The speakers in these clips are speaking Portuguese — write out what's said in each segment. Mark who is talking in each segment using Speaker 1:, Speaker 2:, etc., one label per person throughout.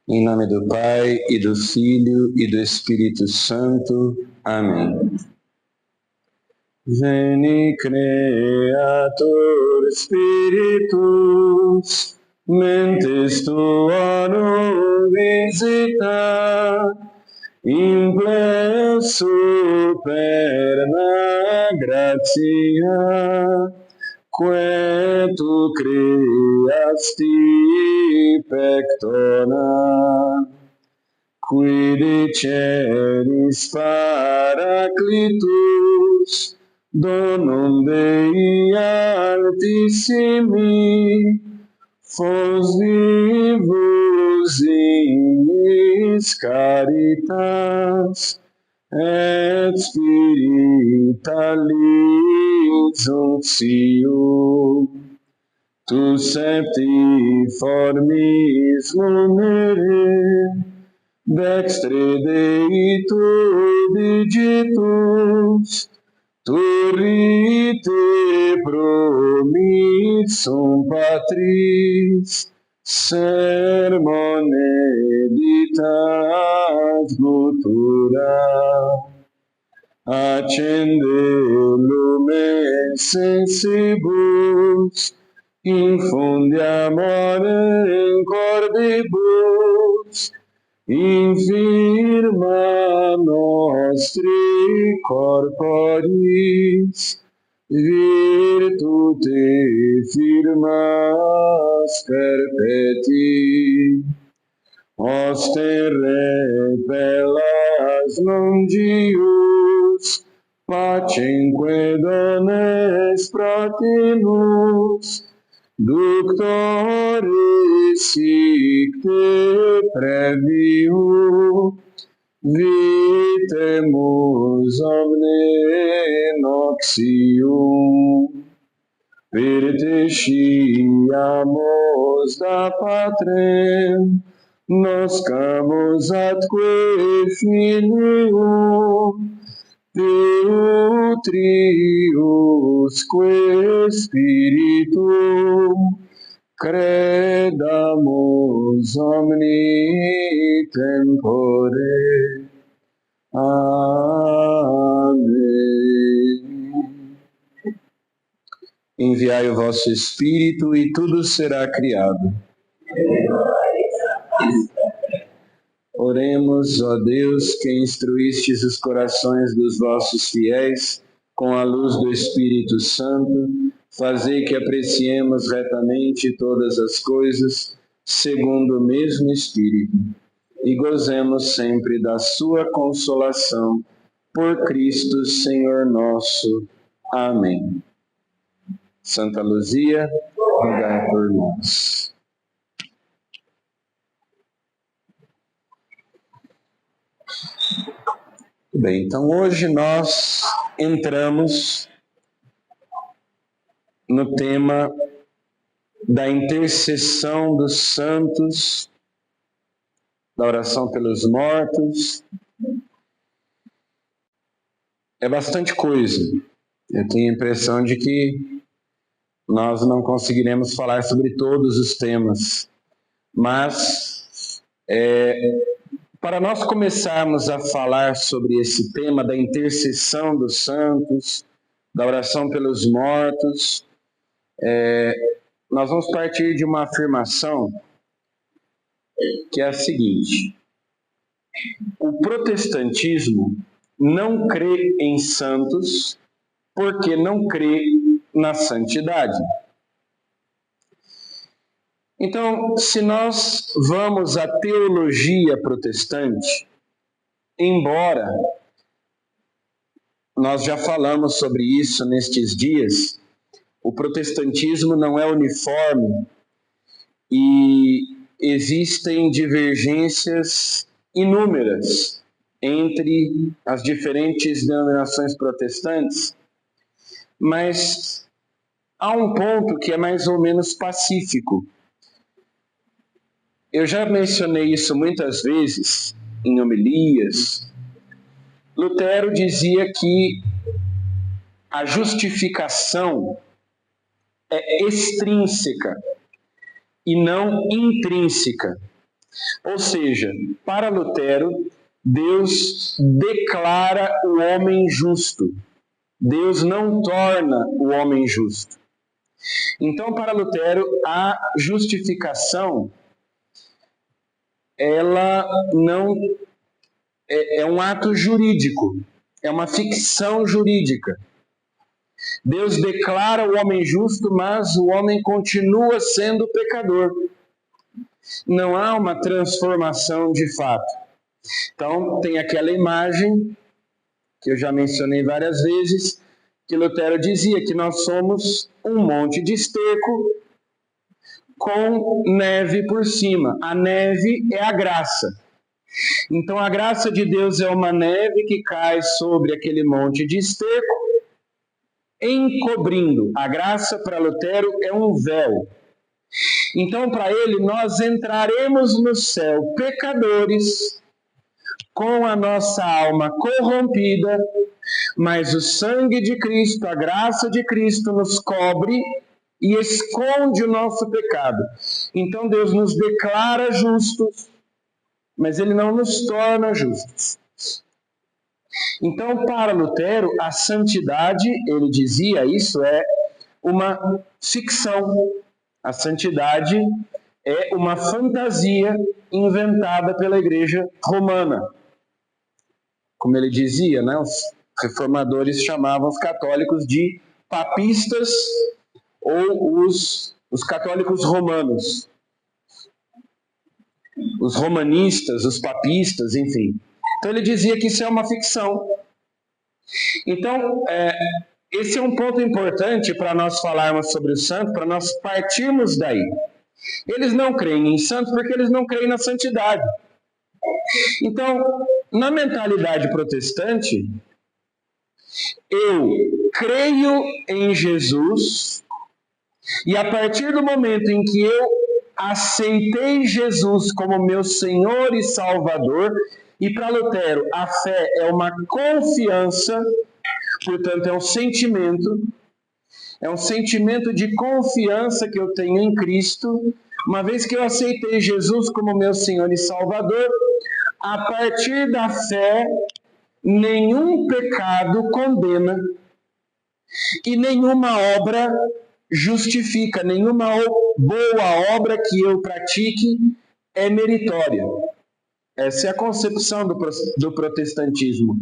Speaker 1: Em nome do Pai, e do Filho, e do Espírito Santo. Amém. Veni Creator Spiritus, mentes tuorum visita, imple superna gratia, que tu creasti pectona, qui diceris Paraclitus, donum Dei altissimi, fos vivus ignis caritas, et spiritualis unctium, tu septiformis numere, dextre Dei tu digitus, turrite promissum Patris, sermone ditat futura, accende lumen sensibus, infundi amore in cordibus, infirma nostri corporis, virtute firmas perpeti, osterre bellas longius, pacenque dones protinus, ductores sic te previu, vitemus omne noxium, pertesciamus da Patrem, noscamus atque filium, Deus Spiritum, credamus omni tempore. Amém. Enviai o vosso Espírito e tudo será criado. Oremos, ó Deus, que instruístes os corações dos vossos fiéis com a luz do Espírito Santo, fazei que apreciemos retamente todas as coisas, segundo o mesmo Espírito, e gozemos sempre da sua consolação, por Cristo Senhor nosso. Amém. Santa Luzia, rogai por nós. Bem, então hoje nós entramos no tema da intercessão dos santos, da oração pelos mortos. É bastante coisa. Eu tenho a impressão de que nós não conseguiremos falar sobre todos os temas, mas para nós começarmos a falar sobre esse tema da intercessão dos santos, da oração pelos mortos, nós vamos partir de uma afirmação que é a seguinte: o protestantismo não crê em santos porque não crê na santidade. Então, se nós vamos à teologia protestante, embora nós já falamos sobre isso nestes dias, o protestantismo não é uniforme e existem divergências inúmeras entre as diferentes denominações protestantes, mas há um ponto que é mais ou menos pacífico. Eu já mencionei isso muitas vezes em homilias. Lutero dizia que a justificação é extrínseca e não intrínseca. Ou seja, para Lutero, Deus declara o homem justo. Deus não torna o homem justo. Então, para Lutero, a justificação, ela não é um ato jurídico, é uma ficção jurídica. Deus declara o homem justo, mas o homem continua sendo pecador. Não há uma transformação de fato. Então, tem aquela imagem que eu já mencionei várias vezes, que Lutero dizia que nós somos um monte de esterco com neve por cima. A neve é a graça. Então, a graça de Deus é uma neve que cai sobre aquele monte de esterco, encobrindo. A graça para Lutero é um véu. Então, para ele, nós entraremos no céu pecadores, com a nossa alma corrompida, mas o sangue de Cristo, a graça de Cristo nos cobre e esconde o nosso pecado. Então Deus nos declara justos, mas Ele não nos torna justos. Então, para Lutero, a santidade, ele dizia, isso é uma ficção. A santidade é uma fantasia inventada pela Igreja Romana. Como ele dizia, né, os reformadores chamavam os católicos de papistas ou os católicos romanos. Os romanistas, os papistas, enfim. Então ele dizia que isso é uma ficção. Então, esse é um ponto importante para nós falarmos sobre o santo, para nós partirmos daí. Eles não creem em santo porque eles não creem na santidade. Então, na mentalidade protestante, eu creio em Jesus e a partir do momento em que eu aceitei Jesus como meu Senhor e Salvador, e para Lutero a fé é uma confiança, portanto é um sentimento de confiança que eu tenho em Cristo. Uma vez que eu aceitei Jesus como meu Senhor e Salvador, a partir da fé, nenhum pecado condena e nenhuma obra justifica, nenhuma boa obra que eu pratique é meritória. Essa é a concepção do protestantismo.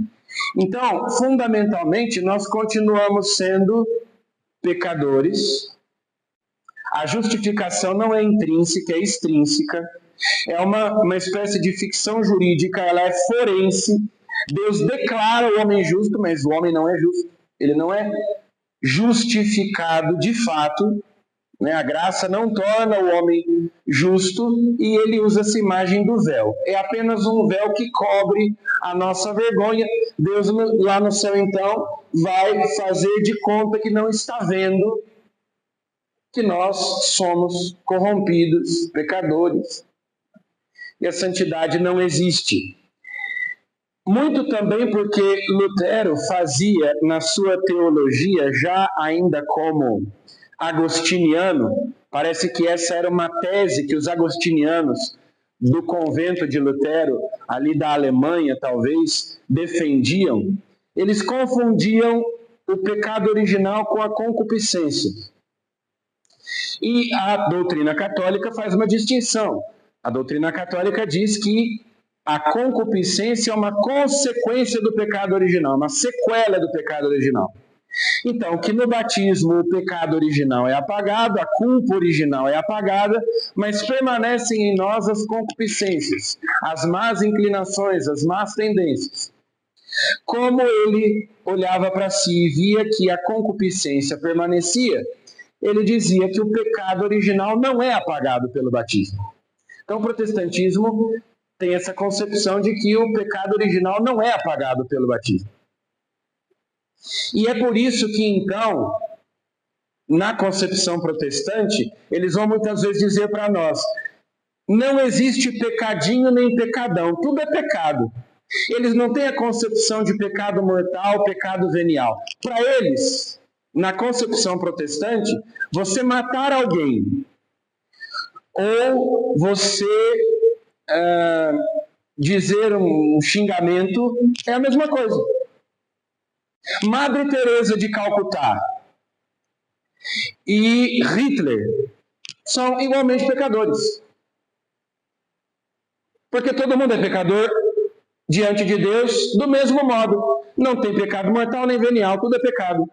Speaker 1: Então, fundamentalmente, nós continuamos sendo pecadores. A justificação não é intrínseca, é extrínseca. É uma espécie de ficção jurídica, ela é forense. Deus declara o homem justo, mas o homem não é justo. Ele não é justificado de fato. Né? A graça não torna o homem justo e ele usa essa imagem do véu. É apenas um véu que cobre a nossa vergonha. Deus lá no céu, então, vai fazer de conta que não está vendo que nós somos corrompidos, pecadores. E a santidade não existe. Muito também porque Lutero fazia na sua teologia, já ainda como agostiniano, parece que essa era uma tese que os agostinianos do convento de Lutero, ali da Alemanha talvez, defendiam. Eles confundiam o pecado original com a concupiscência. E a doutrina católica faz uma distinção. A doutrina católica diz que a concupiscência é uma consequência do pecado original, uma sequela do pecado original. Então, que no batismo o pecado original é apagado, a culpa original é apagada, mas permanecem em nós as concupiscências, as más inclinações, as más tendências. Como ele olhava para si e via que a concupiscência permanecia, ele dizia que o pecado original não é apagado pelo batismo. Então, o protestantismo tem essa concepção de que o pecado original não é apagado pelo batismo. E é por isso que, então, na concepção protestante, eles vão muitas vezes dizer para nós, não existe pecadinho nem pecadão, tudo é pecado. Eles não têm a concepção de pecado mortal, pecado venial. Para eles, na concepção protestante, você matar alguém ou você dizer um xingamento é a mesma coisa. Madre Teresa de Calcutá e Hitler são igualmente pecadores. Porque todo mundo é pecador diante de Deus do mesmo modo. Não tem pecado mortal nem venial, tudo é pecado.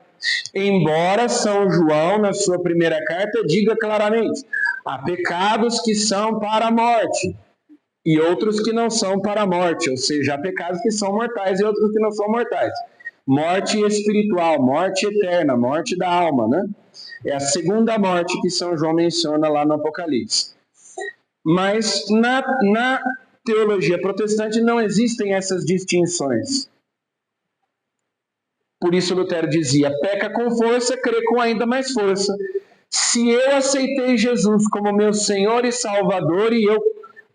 Speaker 1: Embora São João, na sua primeira carta, diga claramente: há pecados que são para a morte e outros que não são para a morte, ou seja, há pecados que são mortais e outros que não são mortais. Morte espiritual, morte eterna, morte da alma, né? É a segunda morte que São João menciona lá no Apocalipse. Mas na teologia protestante não existem essas distinções. Por isso Lutero dizia: peca com força, crê com ainda mais força. Se eu aceitei Jesus como meu Senhor e Salvador e eu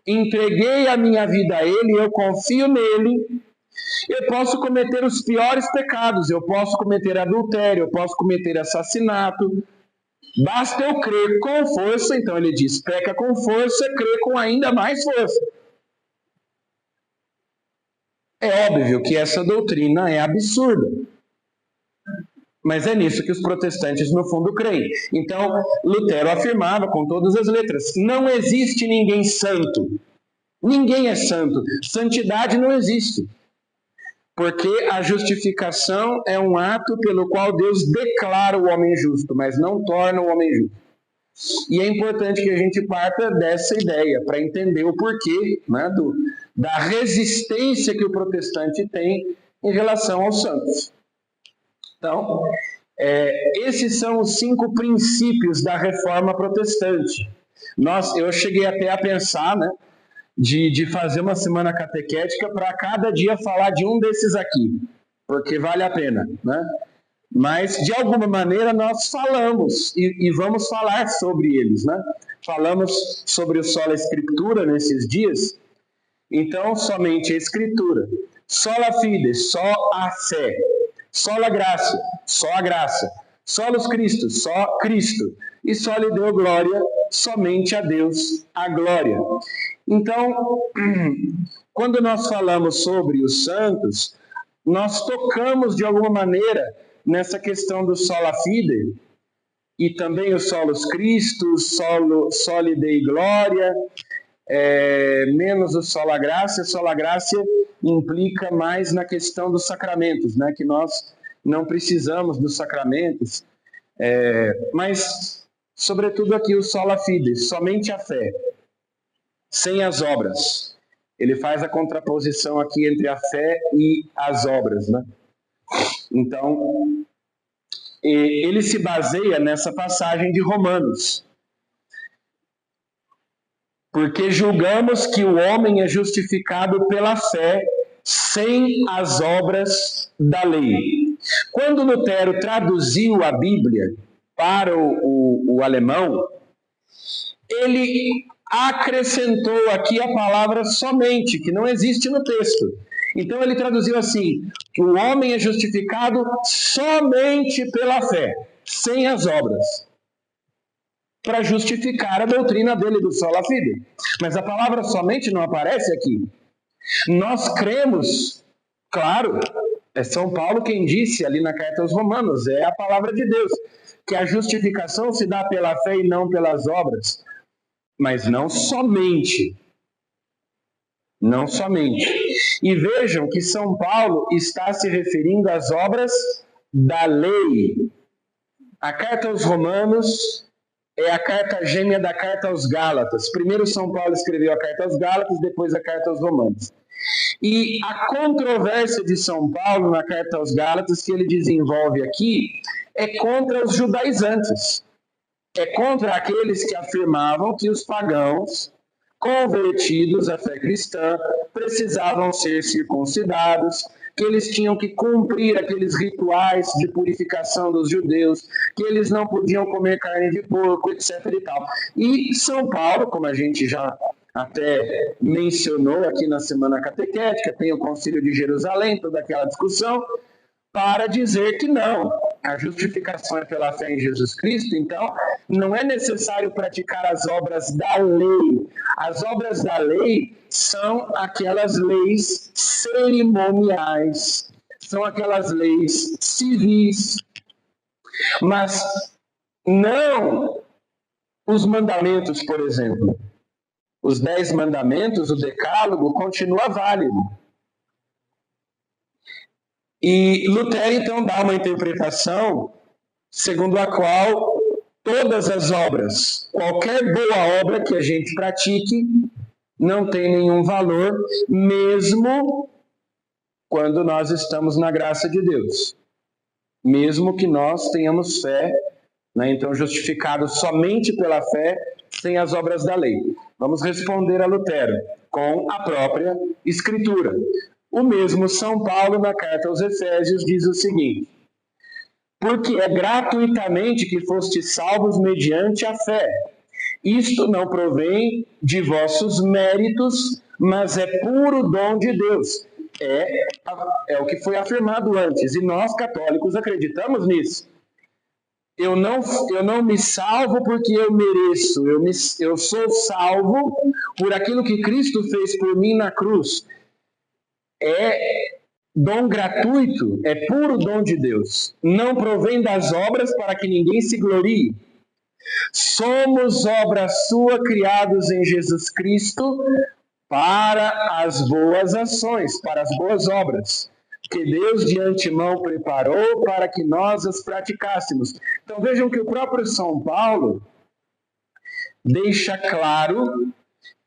Speaker 1: entreguei a minha vida a Ele, eu confio nele, eu posso cometer os piores pecados, eu posso cometer adultério, eu posso cometer assassinato, basta eu crer com força. Então ele diz: peca com força, crê com ainda mais força. É óbvio que essa doutrina é absurda, mas é nisso que os protestantes no fundo creem. Então Lutero afirmava com todas as letras: não existe ninguém santo, ninguém é santo, santidade não existe. Porque a justificação é um ato pelo qual Deus declara o homem justo, mas não torna o homem justo. E é importante que a gente parta dessa ideia para entender o porquê, né, da resistência que o protestante tem em relação aos santos. Então, esses são os 5 princípios da reforma protestante. Eu cheguei até a pensar, né, de fazer uma semana catequética para cada dia falar de um desses aqui, porque vale a pena, né? Mas, de alguma maneira, nós falamos e vamos falar sobre eles, né? Falamos sobre o sola Escritura nesses dias, então somente a Escritura, sola fide, só a fé, sola graça, só a graça, solos Cristo, só Cristo, e só lhe deu glória, somente a Deus a glória. Então, quando nós falamos sobre os santos, nós tocamos de alguma maneira nessa questão do sola fide e também o solos Christo, soli Dei glória, menos o sola graça. Sola graça implica mais na questão dos sacramentos, né? Que nós não precisamos dos sacramentos, mas sobretudo aqui o sola fide, somente a fé, sem as obras. Ele faz a contraposição aqui entre a fé e as obras, né? Então, ele se baseia nessa passagem de Romanos. Porque julgamos que o homem é justificado pela fé sem as obras da lei. Quando Lutero traduziu a Bíblia para o alemão, ele acrescentou aqui a palavra somente, que não existe no texto. Então ele traduziu assim: que o homem é justificado somente pela fé, sem as obras, para justificar a doutrina dele do sola fide. Mas a palavra somente não aparece aqui. Nós cremos, claro, é São Paulo quem disse ali na carta aos Romanos, é a palavra de Deus, que a justificação se dá pela fé e não pelas obras. Mas não somente. Não somente. E vejam que São Paulo está se referindo às obras da lei. A carta aos Romanos é a carta gêmea da carta aos Gálatas. Primeiro São Paulo escreveu a carta aos Gálatas, depois a carta aos Romanos. E a controvérsia de São Paulo na carta aos Gálatas, que ele desenvolve aqui, é contra os judaizantes. É contra aqueles que afirmavam que os pagãos convertidos à fé cristã precisavam ser circuncidados, que eles tinham que cumprir aqueles rituais de purificação dos judeus, que eles não podiam comer carne de porco, etc. e tal. E São Paulo, como a gente já até mencionou aqui na Semana Catequética, tem o Concílio de Jerusalém, toda aquela discussão, para dizer que não. a justificação é pela fé em Jesus Cristo, então não é necessário praticar as obras da lei. As obras da lei são aquelas leis cerimoniais, são aquelas leis civis, mas não os mandamentos, por exemplo. Os 10 mandamentos, o decálogo, continua válido. E Lutero, então, dá uma interpretação segundo a qual todas as obras, qualquer boa obra que a gente pratique, não tem nenhum valor, mesmo quando nós estamos na graça de Deus. Mesmo que nós tenhamos fé, né? Então justificados somente pela fé, sem as obras da lei. Vamos responder a Lutero com a própria Escritura. O mesmo São Paulo, na carta aos Efésios, diz o seguinte: porque é gratuitamente que fostes salvos mediante a fé. Isto não provém de vossos méritos, mas é puro dom de Deus. É o que foi afirmado antes, e nós católicos acreditamos nisso. Eu não me salvo porque eu mereço, eu sou salvo por aquilo que Cristo fez por mim na cruz. É dom gratuito, é puro dom de Deus. Não provém das obras para que ninguém se glorie. Somos obra sua, criados em Jesus Cristo, para as boas ações, para as boas obras, que Deus de antemão preparou para que nós as praticássemos. Então vejam que o próprio São Paulo deixa claro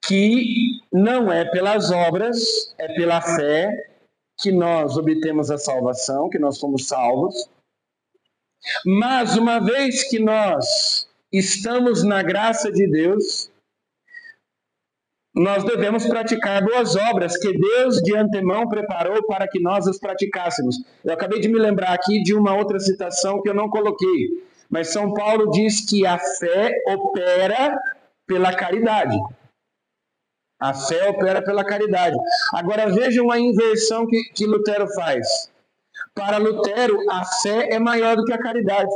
Speaker 1: que não é pelas obras, é pela fé que nós obtemos a salvação, que nós somos salvos. Mas uma vez que nós estamos na graça de Deus, nós devemos praticar boas obras que Deus de antemão preparou para que nós as praticássemos. Eu acabei de me lembrar aqui de uma outra citação que eu não coloquei, mas São Paulo diz que a fé opera pela caridade. A fé opera pela caridade. Agora vejam a inversão que Lutero faz. Para Lutero, a fé é maior do que a caridade.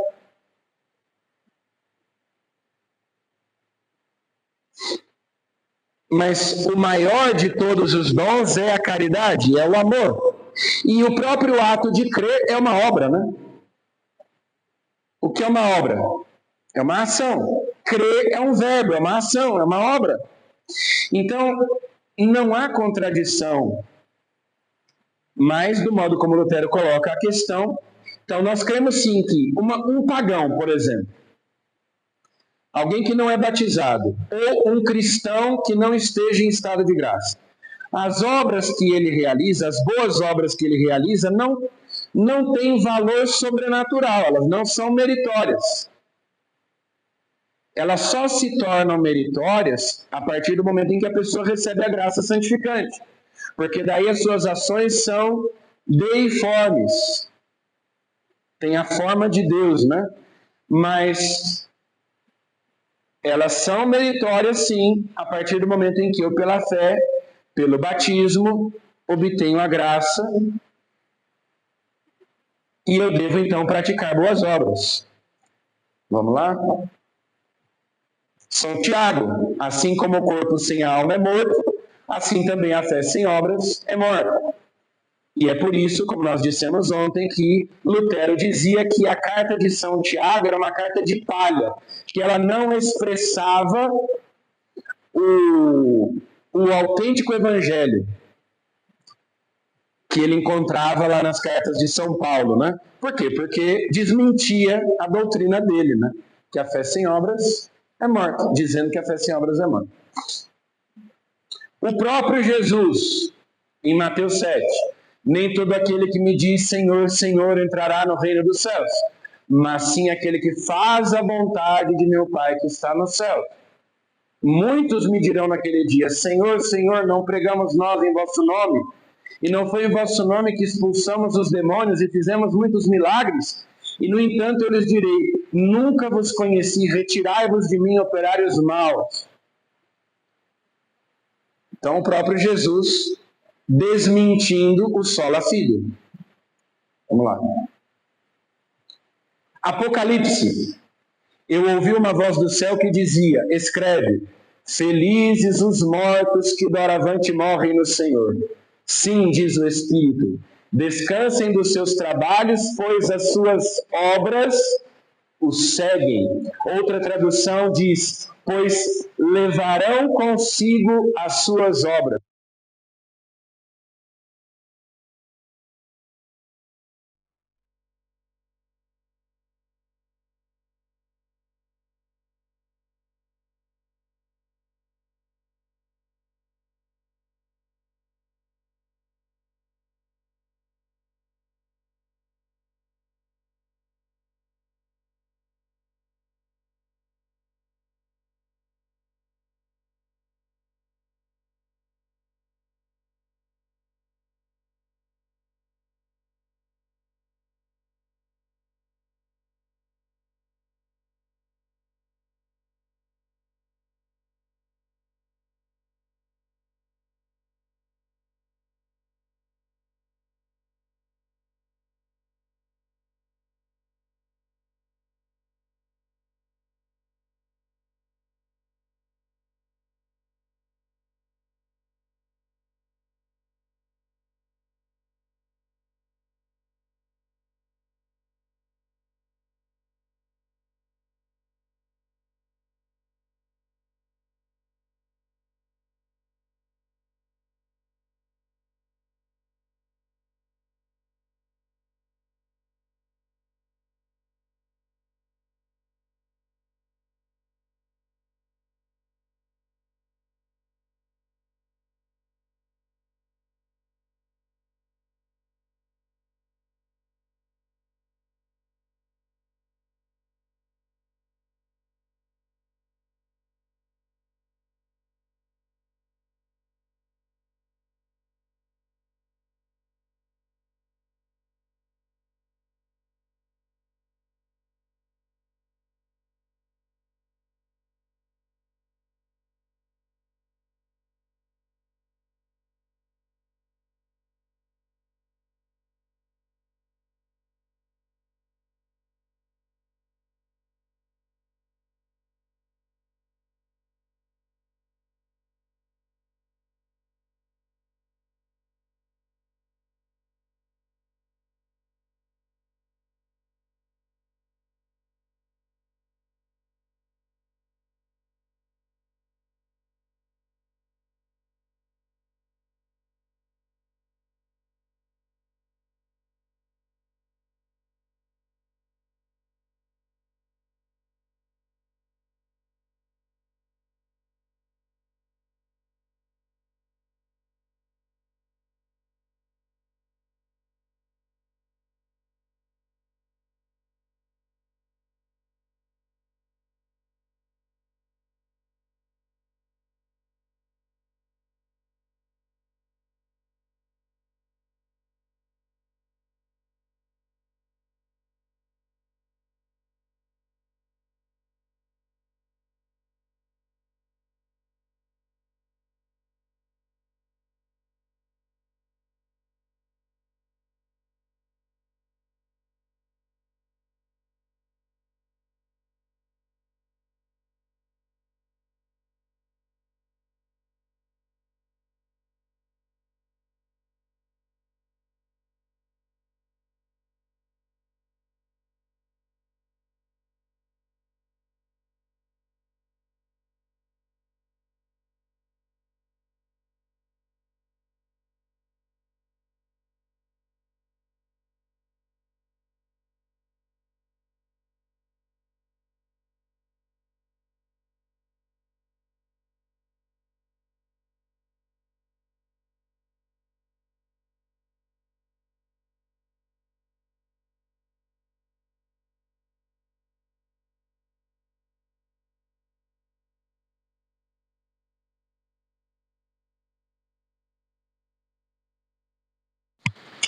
Speaker 1: Mas o maior de todos os dons é a caridade, é o amor. E o próprio ato de crer é uma obra, né? O que é uma obra? É uma ação. Crer é um verbo, é uma ação, é uma obra. Então, não há contradição. Mas, do modo como Lutero coloca a questão, então nós cremos sim que um pagão, por exemplo, alguém que não é batizado, ou um cristão que não esteja em estado de graça, as obras que ele realiza, as boas obras que ele realiza, não têm valor sobrenatural, elas não são meritórias. Elas só se tornam meritórias a partir do momento em que a pessoa recebe a graça santificante. Porque daí as suas ações são deiformes. Tem a forma de Deus, né? Mas elas são meritórias, sim, a partir do momento em que eu, pela fé, pelo batismo, obtenho a graça e eu devo, então, praticar boas obras. Vamos lá? São Tiago, assim como o corpo sem a alma é morto, assim também a fé sem obras é morta. E é por isso, como nós dissemos ontem, que Lutero dizia que a carta de São Tiago era uma carta de palha, que ela não expressava o autêntico evangelho que ele encontrava lá nas cartas de São Paulo, né? Por quê? Porque desmentia a doutrina dele, né? Que a fé sem obras é morta, dizendo que a fé sem obras é morta. O próprio Jesus, em Mateus 7, nem todo aquele que me diz Senhor, Senhor entrará no reino dos céus, mas sim aquele que faz a vontade de meu Pai que está no céu. Muitos me dirão naquele dia, Senhor, Senhor, não pregamos nós em vosso nome? E não foi em vosso nome que expulsamos os demônios e fizemos muitos milagres? E no entanto eu lhes direi, nunca vos conheci, retirai-vos de mim, operários maus. Então o próprio Jesus desmentindo o sola fide. Vamos lá. Apocalipse. Eu ouvi uma voz do céu que dizia: escreve, felizes os mortos que doravante morrem no Senhor. Sim, diz o Espírito, descansem dos seus trabalhos, pois as suas obras os seguem. Outra tradução diz: pois levarão consigo as suas obras.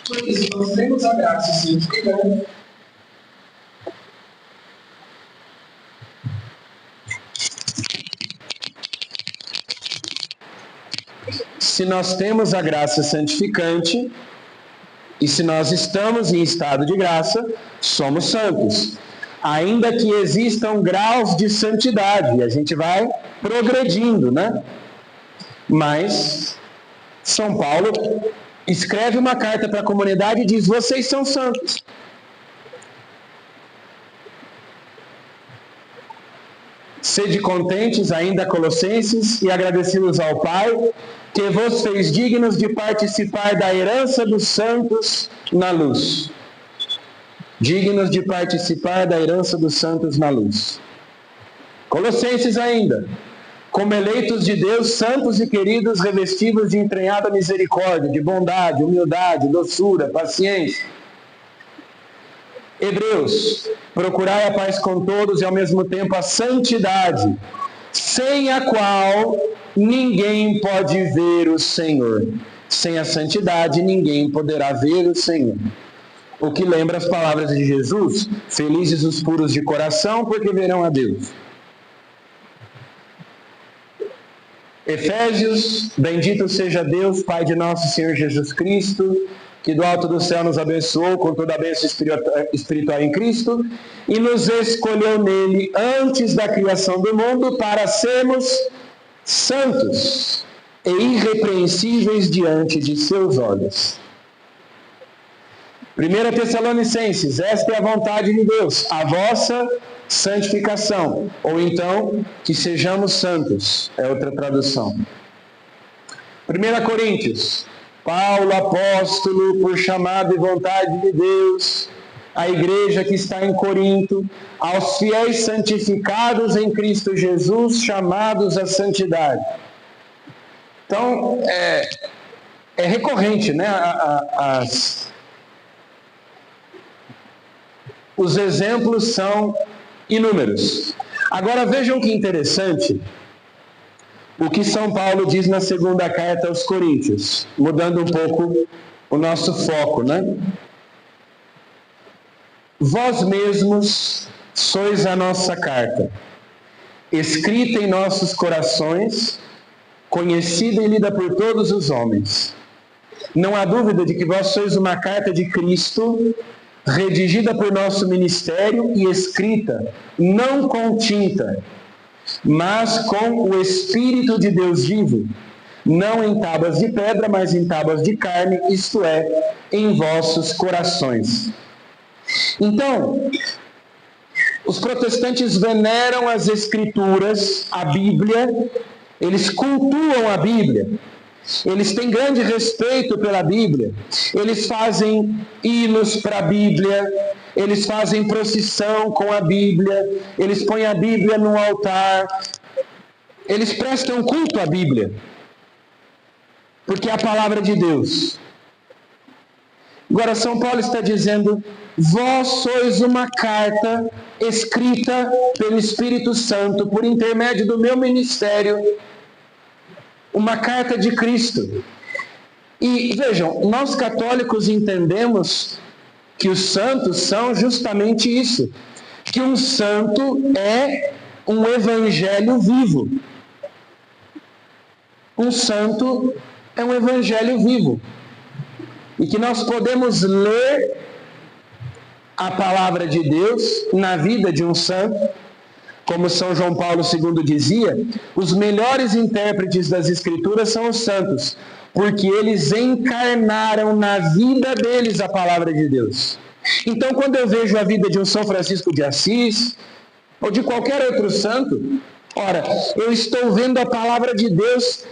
Speaker 2: Por isso, nós temos a graça santificante.
Speaker 1: Se nós temos a graça santificante, e se nós estamos em estado de graça, somos santos. ainda que existam graus de santidade, a gente vai progredindo, né? Mas São Paulo escreve uma carta para a comunidade e diz: vocês são santos. Sede contentes, ainda Colossenses, e agradecidos ao Pai, que vos fez dignos de participar da herança dos santos na luz. Dignos de participar da herança dos santos na luz. Colossenses ainda, como eleitos de Deus, santos e queridos, revestidos de entranhada misericórdia, de bondade, humildade, doçura, paciência. Hebreus, procurai a paz com todos e ao mesmo tempo a santidade, sem a qual ninguém pode ver o Senhor. Sem a santidade ninguém poderá ver o Senhor. O que lembra as palavras de Jesus: felizes os puros de coração, porque verão a Deus. Efésios, bendito seja Deus, Pai de nosso Senhor Jesus Cristo, que do alto do céu nos abençoou com toda a bênção espiritual em Cristo, e nos escolheu nele antes da criação do mundo para sermos santos e irrepreensíveis diante de seus olhos. 1 Tessalonicenses, esta é a vontade de Deus, a vossa santificação, ou então, que sejamos santos, é outra tradução. 1 Coríntios, Paulo, apóstolo, por chamado e vontade de Deus, a igreja que está em Corinto, aos fiéis santificados em Cristo Jesus, chamados à santidade. Então, é recorrente, né? Os exemplos são inúmeros. Agora vejam que interessante o que São Paulo diz na segunda carta aos Coríntios, mudando um pouco o nosso foco, né? Vós mesmos sois a nossa carta, escrita em nossos corações, conhecida e lida por todos os homens. Não há dúvida de que vós sois uma carta de Cristo, redigida por nosso ministério e escrita, não com tinta, mas com o Espírito de Deus vivo, não em tábuas de pedra, mas em tábuas de carne, isto é, em vossos corações. Então, os protestantes veneram as Escrituras, a Bíblia, eles cultuam a Bíblia, eles têm grande respeito pela Bíblia, eles fazem hinos para a Bíblia, eles fazem procissão com a Bíblia, eles põem a Bíblia no altar, eles prestam culto à Bíblia, porque é a palavra de Deus. Agora São Paulo está dizendo: vós sois uma carta escrita pelo Espírito Santo, por intermédio do meu ministério, uma carta de Cristo. E vejam, nós católicos entendemos que os santos são justamente isso, que um santo é um evangelho vivo. Um santo é um evangelho vivo. E que nós podemos ler a palavra de Deus na vida de um santo, como São João Paulo II dizia, os melhores intérpretes das Escrituras são os santos, porque eles encarnaram na vida deles a palavra de Deus. Então, quando eu vejo a vida de um São Francisco de Assis, ou de qualquer outro santo, ora, eu estou vendo a palavra de Deus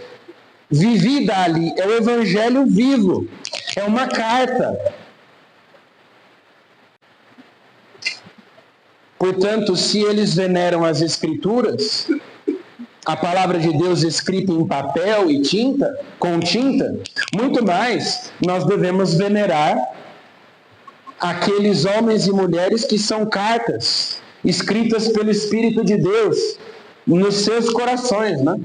Speaker 1: vivida ali, é o evangelho vivo, é uma carta. Portanto, se eles veneram as Escrituras, a palavra de Deus escrita em papel e tinta, com tinta, muito mais nós devemos venerar aqueles homens e mulheres que são cartas escritas pelo Espírito de Deus nos seus corações, né?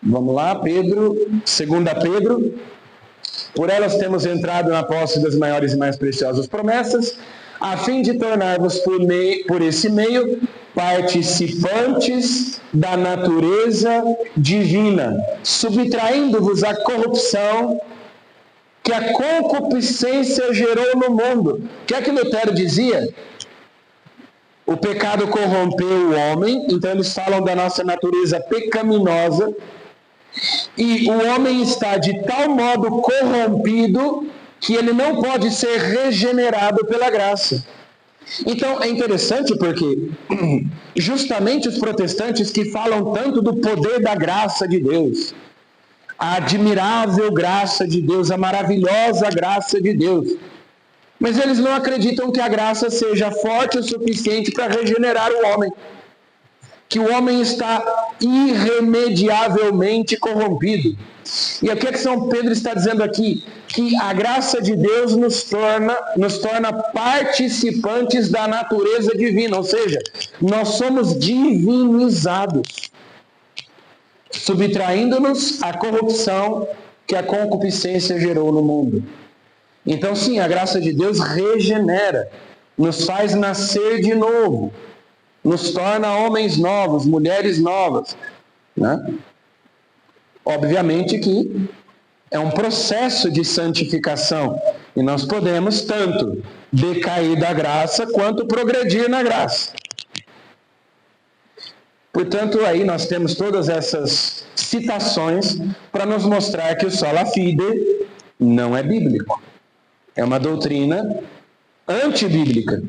Speaker 1: Vamos lá, Pedro, 2 Pedro. Por elas temos entrado na posse das maiores e mais preciosas promessas, a fim de tornar-vos por esse meio participantes da natureza divina, subtraindo-vos a corrupção que a concupiscência gerou no mundo. O que é que Lutero dizia? O pecado corrompeu o homem, então eles falam da nossa natureza pecaminosa, e o homem está de tal modo corrompido que ele não pode ser regenerado pela graça. Então é interessante porque justamente os protestantes que falam tanto do poder da graça de Deus, a admirável graça de Deus, a maravilhosa graça de Deus, mas eles não acreditam que a graça seja forte o suficiente para regenerar o homem, que o homem está irremediavelmente corrompido. E o que é que São Pedro está dizendo aqui? Que a graça de Deus nos torna participantes da natureza divina, ou seja, nós somos divinizados, subtraindo-nos à corrupção que a concupiscência gerou no mundo. Então sim, a graça de Deus regenera, nos faz nascer de novo, nos torna homens novos, mulheres novas, né? Obviamente que é um processo de santificação, e nós podemos tanto decair da graça quanto progredir na graça. Portanto, aí nós temos todas essas citações para nos mostrar que o sola fide não é bíblico. É uma doutrina antibíblica.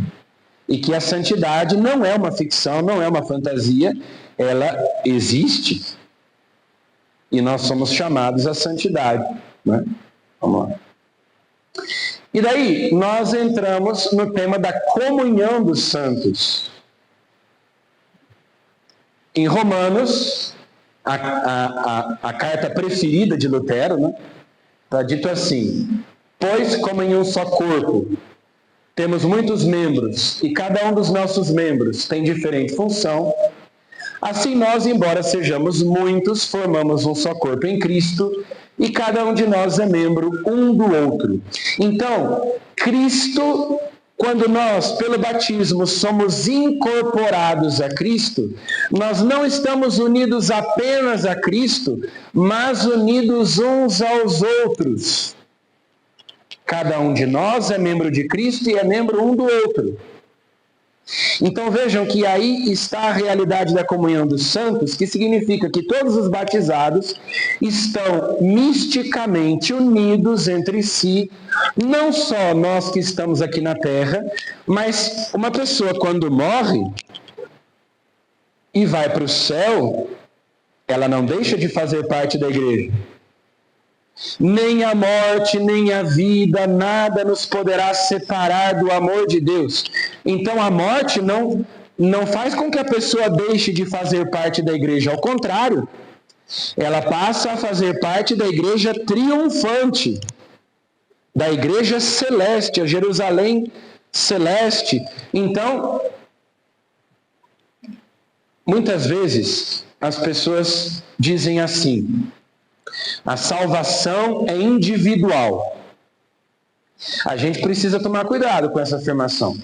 Speaker 1: E que a santidade não é uma ficção, não é uma fantasia, ela existe. E nós somos chamados à santidade, né? Vamos lá. E daí, nós entramos no tema da comunhão dos santos. Em Romanos, a carta preferida de Lutero, né? Está dito assim: pois como em um só corpo temos muitos membros, e cada um dos nossos membros tem diferente função, assim nós, embora sejamos muitos, formamos um só corpo em Cristo, e cada um de nós é membro um do outro. Então, Cristo, quando nós, pelo batismo, somos incorporados a Cristo, nós não estamos unidos apenas a Cristo, mas unidos uns aos outros. Cada um de nós é membro de Cristo e é membro um do outro. Então vejam que aí está a realidade da comunhão dos santos, que significa que todos os batizados estão misticamente unidos entre si, não só nós que estamos aqui na terra, mas uma pessoa quando morre e vai para o céu, ela não deixa de fazer parte da igreja. Nem a morte, nem a vida, nada nos poderá separar do amor de Deus. Então a morte não faz com que a pessoa deixe de fazer parte da igreja. Ao contrário, ela passa a fazer parte da igreja triunfante, da igreja celeste, a Jerusalém celeste. Então, muitas vezes as pessoas dizem assim: a salvação é individual. A gente precisa tomar cuidado com essa afirmação,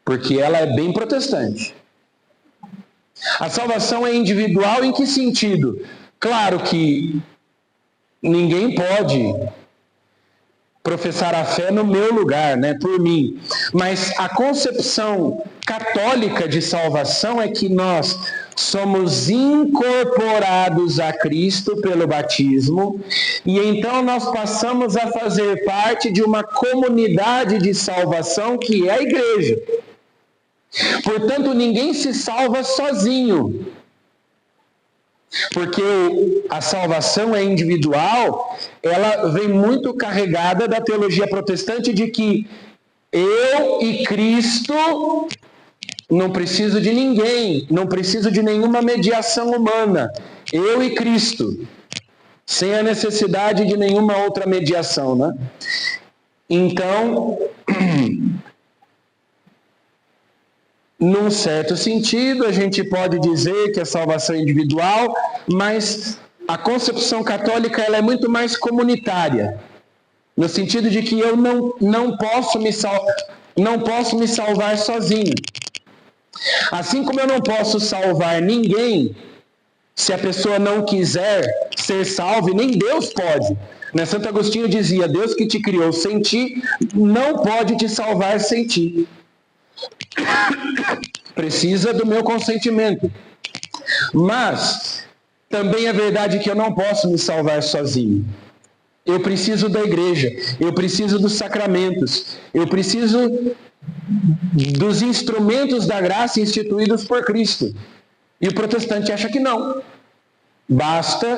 Speaker 1: porque ela é bem protestante. A salvação é individual em que sentido? Claro que ninguém pode professar a fé no meu lugar, né, por mim. Mas a concepção católica de salvação é que nós somos incorporados a Cristo pelo batismo, e então nós passamos a fazer parte de uma comunidade de salvação que é a igreja. Portanto, ninguém se salva sozinho, porque a salvação é individual. Ela vem muito carregada da teologia protestante de que eu e Cristo não preciso de ninguém, não preciso de nenhuma mediação humana. Eu e Cristo, sem a necessidade de nenhuma outra mediação, né? Então, num certo sentido, a gente pode dizer que a salvação é individual, mas a concepção católica ela é muito mais comunitária, no sentido de que eu não posso me salvar sozinho. Assim como eu não posso salvar ninguém, se a pessoa não quiser ser salvo e nem Deus pode. Né? Santo Agostinho dizia, Deus que te criou sem ti, não pode te salvar sem ti. Precisa do meu consentimento. Mas também é verdade que eu não posso me salvar sozinho. Eu preciso da igreja, eu preciso dos sacramentos, eu preciso dos instrumentos da graça instituídos por Cristo. E o protestante acha que não. Basta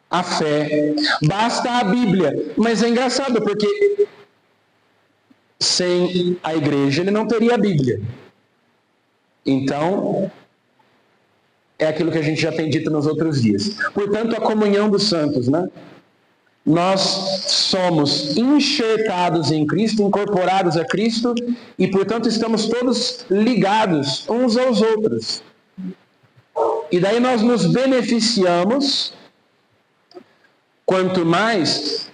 Speaker 1: a fé, basta a Bíblia. Mas é engraçado, porque sem a igreja ele não teria a Bíblia. Então, é aquilo que a gente já tem dito nos outros dias. Portanto, a comunhão dos santos, né? Nós somos enxertados em Cristo, incorporados a Cristo, e, portanto, estamos todos ligados uns aos outros. E daí nós nos beneficiamos, quanto mais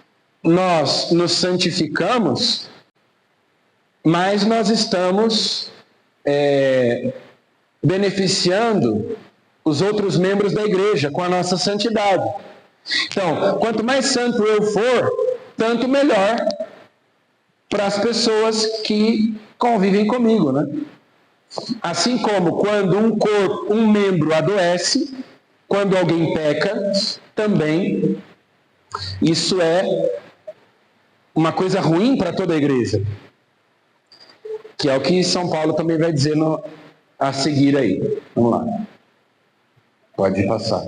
Speaker 1: nós nos santificamos, mais nós estamos beneficiando os outros membros da igreja com a nossa santidade. Então, quanto mais santo eu for, tanto melhor para as pessoas que convivem comigo, né? Assim como quando um membro adoece, quando alguém peca, também isso é uma coisa ruim para toda a igreja. Que é o que São Paulo também vai dizer a seguir aí. Vamos lá. Pode passar.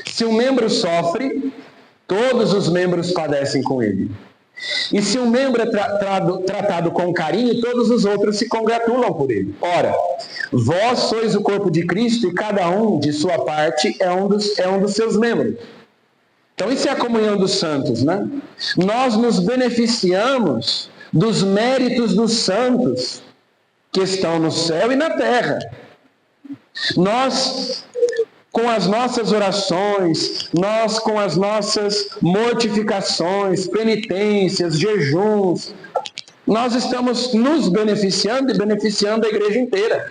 Speaker 1: Se um membro sofre, todos os membros padecem com ele. E se um membro é tratado com carinho, todos os outros se congratulam por ele. Ora, vós sois o corpo de Cristo e cada um, de sua parte, é um dos seus membros. Então isso é a comunhão dos santos, né? Nós nos beneficiamos dos méritos dos santos que estão no céu e na terra. Nós, com as nossas orações, nós com as nossas mortificações, penitências, jejuns, nós estamos nos beneficiando e beneficiando a igreja inteira.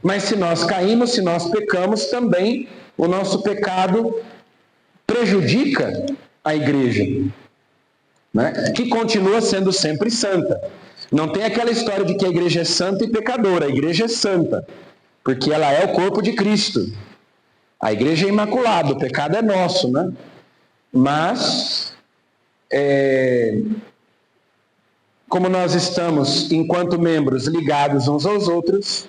Speaker 1: Mas se nós caímos, se nós pecamos, também o nosso pecado prejudica a igreja, né? Que continua sendo sempre santa. Não tem aquela história de que a igreja é santa e pecadora. A igreja é santa, porque ela é o corpo de Cristo. A igreja é imaculada, o pecado é nosso, né? Mas, como nós estamos, enquanto membros, ligados uns aos outros,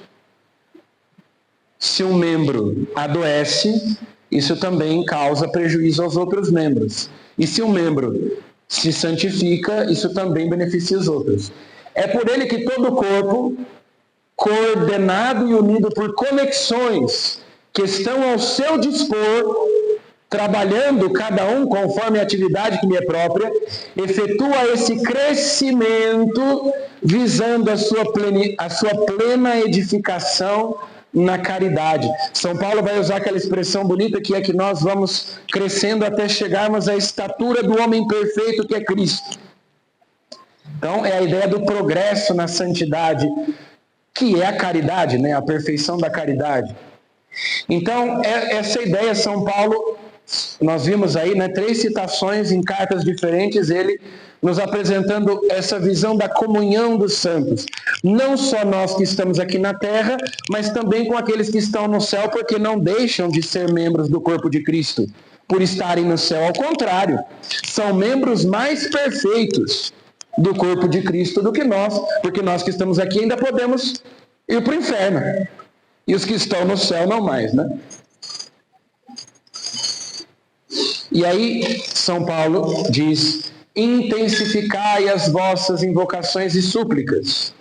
Speaker 1: se um membro adoece, isso também causa prejuízo aos outros membros. E se um membro se santifica, isso também beneficia os outros. É por ele que todo o corpo, coordenado e unido por conexões que estão ao seu dispor, trabalhando cada um conforme a atividade que lhe é própria, efetua esse crescimento visando a sua plena edificação na caridade. São Paulo vai usar aquela expressão bonita que é que nós vamos crescendo até chegarmos à estatura do homem perfeito que é Cristo. Então é a ideia do progresso na santidade, que é a caridade, né? A perfeição da caridade. Então essa ideia, São Paulo, nós vimos aí, né, 3 citações em cartas diferentes, ele nos apresentando essa visão da comunhão dos santos. Não só nós que estamos aqui na terra, mas também com aqueles que estão no céu, porque não deixam de ser membros do corpo de Cristo, por estarem no céu. Ao contrário, são membros mais perfeitos do corpo de Cristo do que nós, porque nós que estamos aqui ainda podemos ir para o inferno. E os que estão no céu não mais, né? E aí, São Paulo diz: intensificai as vossas invocações e súplicas.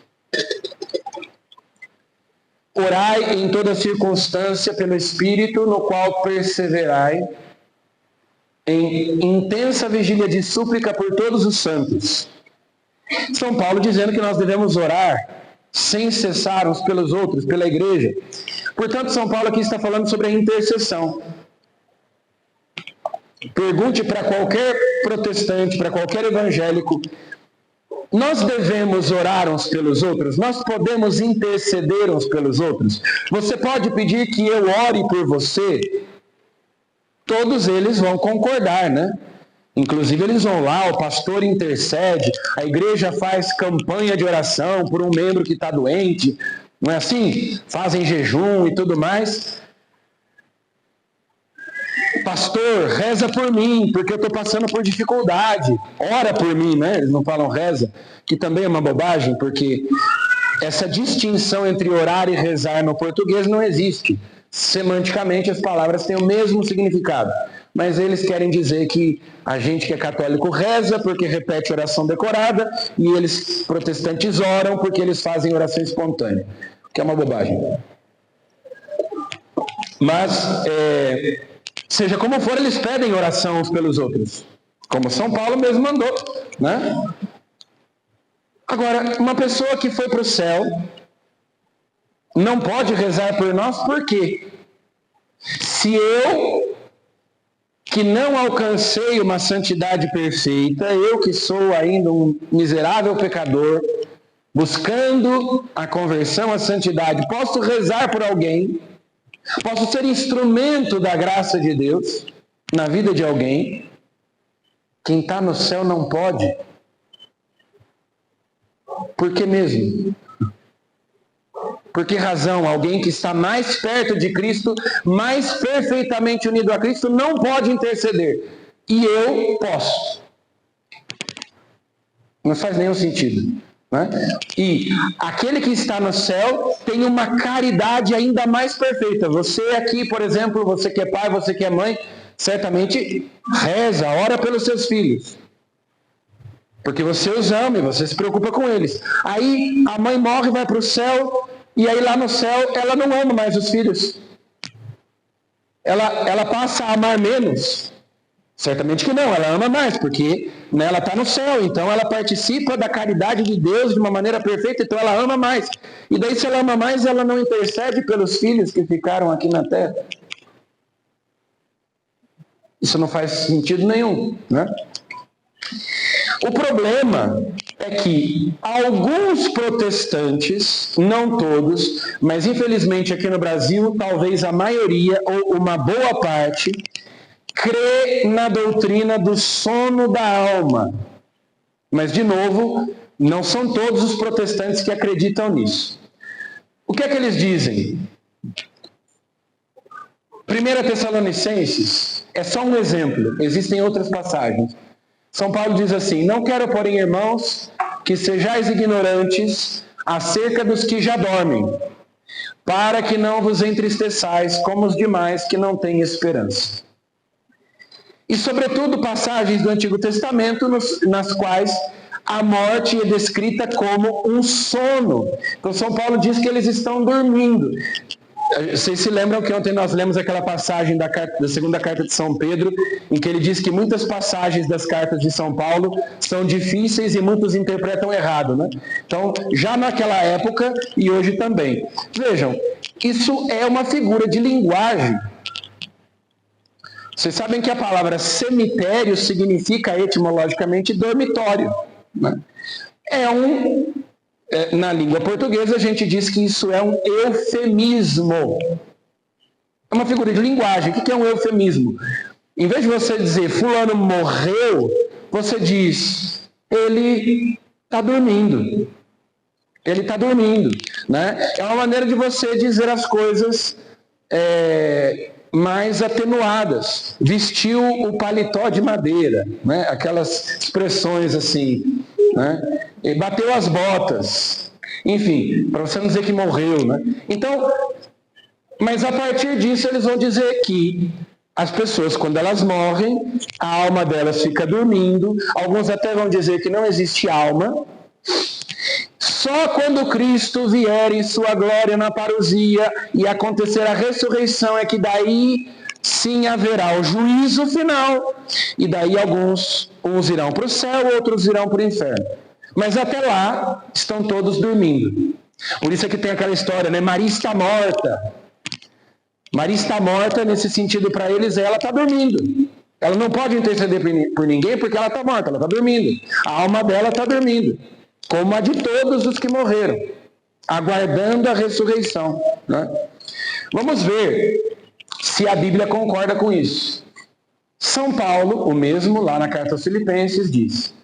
Speaker 1: Orai em toda circunstância pelo Espírito, no qual perseverai em intensa vigília de súplica por todos os santos. São Paulo dizendo que nós devemos orar sem cessar uns pelos outros, pela igreja. Portanto, São Paulo aqui está falando sobre a intercessão. Pergunte para qualquer protestante, para qualquer evangélico: nós devemos orar uns pelos outros? Nós podemos interceder uns pelos outros? Você pode pedir que eu ore por você?
Speaker 3: todos eles vão concordar, né? Inclusive eles vão lá, o pastor intercede, a igreja faz campanha de oração por um membro que está doente, não é assim? Fazem jejum e tudo mais. Pastor, reza por mim, porque eu estou passando por dificuldade. Ora por mim, né? Eles não falam reza, que também é uma bobagem, porque essa distinção entre orar e rezar no português não existe. Semanticamente as palavras têm o mesmo significado. Mas eles querem dizer que a gente que é católico reza porque repete oração decorada e eles protestantes oram porque eles fazem oração espontânea, que é uma bobagem. Mas, seja como for, eles pedem oração uns pelos outros, como São Paulo mesmo mandou, né? Agora, uma pessoa que foi para o céu não pode rezar por nós, por quê? Se eu, que não alcancei uma santidade perfeita, eu que sou ainda um miserável pecador, buscando a conversão à santidade, posso rezar por alguém, posso ser instrumento da graça de Deus na vida de alguém, quem está no céu não pode. Por que mesmo? Por que razão? Alguém que está mais perto de Cristo, mais perfeitamente unido a Cristo, não pode interceder. E eu posso. Não faz nenhum sentido. Né? E aquele que está no céu tem uma caridade ainda mais perfeita. Você aqui, por exemplo, você que é pai, você que é mãe, certamente reza, ora pelos seus filhos. Porque você os ama e você se preocupa com eles. Aí a mãe morre, vai para o céu, e aí lá no céu ela não ama mais os filhos. Ela passa a amar menos. Certamente que não, ela ama mais, porque né, ela está no céu, então ela participa da caridade de Deus de uma maneira perfeita, então ela ama mais. E daí se ela ama mais, ela não intercede pelos filhos que ficaram aqui na terra. Isso não faz sentido nenhum, né? O problema é que alguns protestantes, não todos, mas infelizmente aqui no Brasil, talvez a maioria ou uma boa parte, crê na doutrina do sono da alma. Mas, de novo, não são todos os protestantes que acreditam nisso. O que é que eles dizem? 1 Tessalonicenses é só um exemplo, existem outras passagens. São Paulo diz assim: não quero, porém, irmãos, que sejais ignorantes acerca dos que já dormem, para que não vos entristeçais como os demais que não têm esperança. E, sobretudo, passagens do Antigo Testamento nas quais a morte é descrita como um sono. Então, São Paulo diz que eles estão dormindo. Vocês se lembram que ontem nós lemos aquela passagem da segunda carta de São Pedro, em que ele diz que muitas passagens das cartas de São Paulo são difíceis e muitos interpretam errado, né? Então, já naquela época e hoje também. Vejam, isso é uma figura de linguagem. Vocês sabem que a palavra cemitério significa etimologicamente dormitório, né? Na língua portuguesa a gente diz que isso é um eufemismo. É uma figura de linguagem. O que é um eufemismo? Em vez de você dizer fulano morreu, você diz ele está dormindo. Ele está dormindo, né? É uma maneira de você dizer as coisas mais atenuadas. Vestiu o paletó de madeira, né? Aquelas expressões assim, né? E bateu as botas, enfim, para você não dizer que morreu, né? Então, mas a partir disso eles vão dizer que as pessoas, quando elas morrem, a alma delas fica dormindo. Alguns até vão dizer que não existe alma. Só quando Cristo vier em sua glória na parousia e acontecer a ressurreição é que daí sim haverá o juízo final. E daí uns irão para o céu, outros irão para o inferno. Mas até lá estão todos dormindo. Por isso é que tem aquela história, né? Maria está morta. Maria está morta, nesse sentido para eles, ela está dormindo. Ela não pode interceder por ninguém porque ela está morta, ela está dormindo. A alma dela está dormindo. Como a de todos os que morreram, aguardando a ressurreição, né? Vamos ver se a Bíblia concorda com isso. São Paulo, o mesmo, lá na carta aos Filipenses, diz: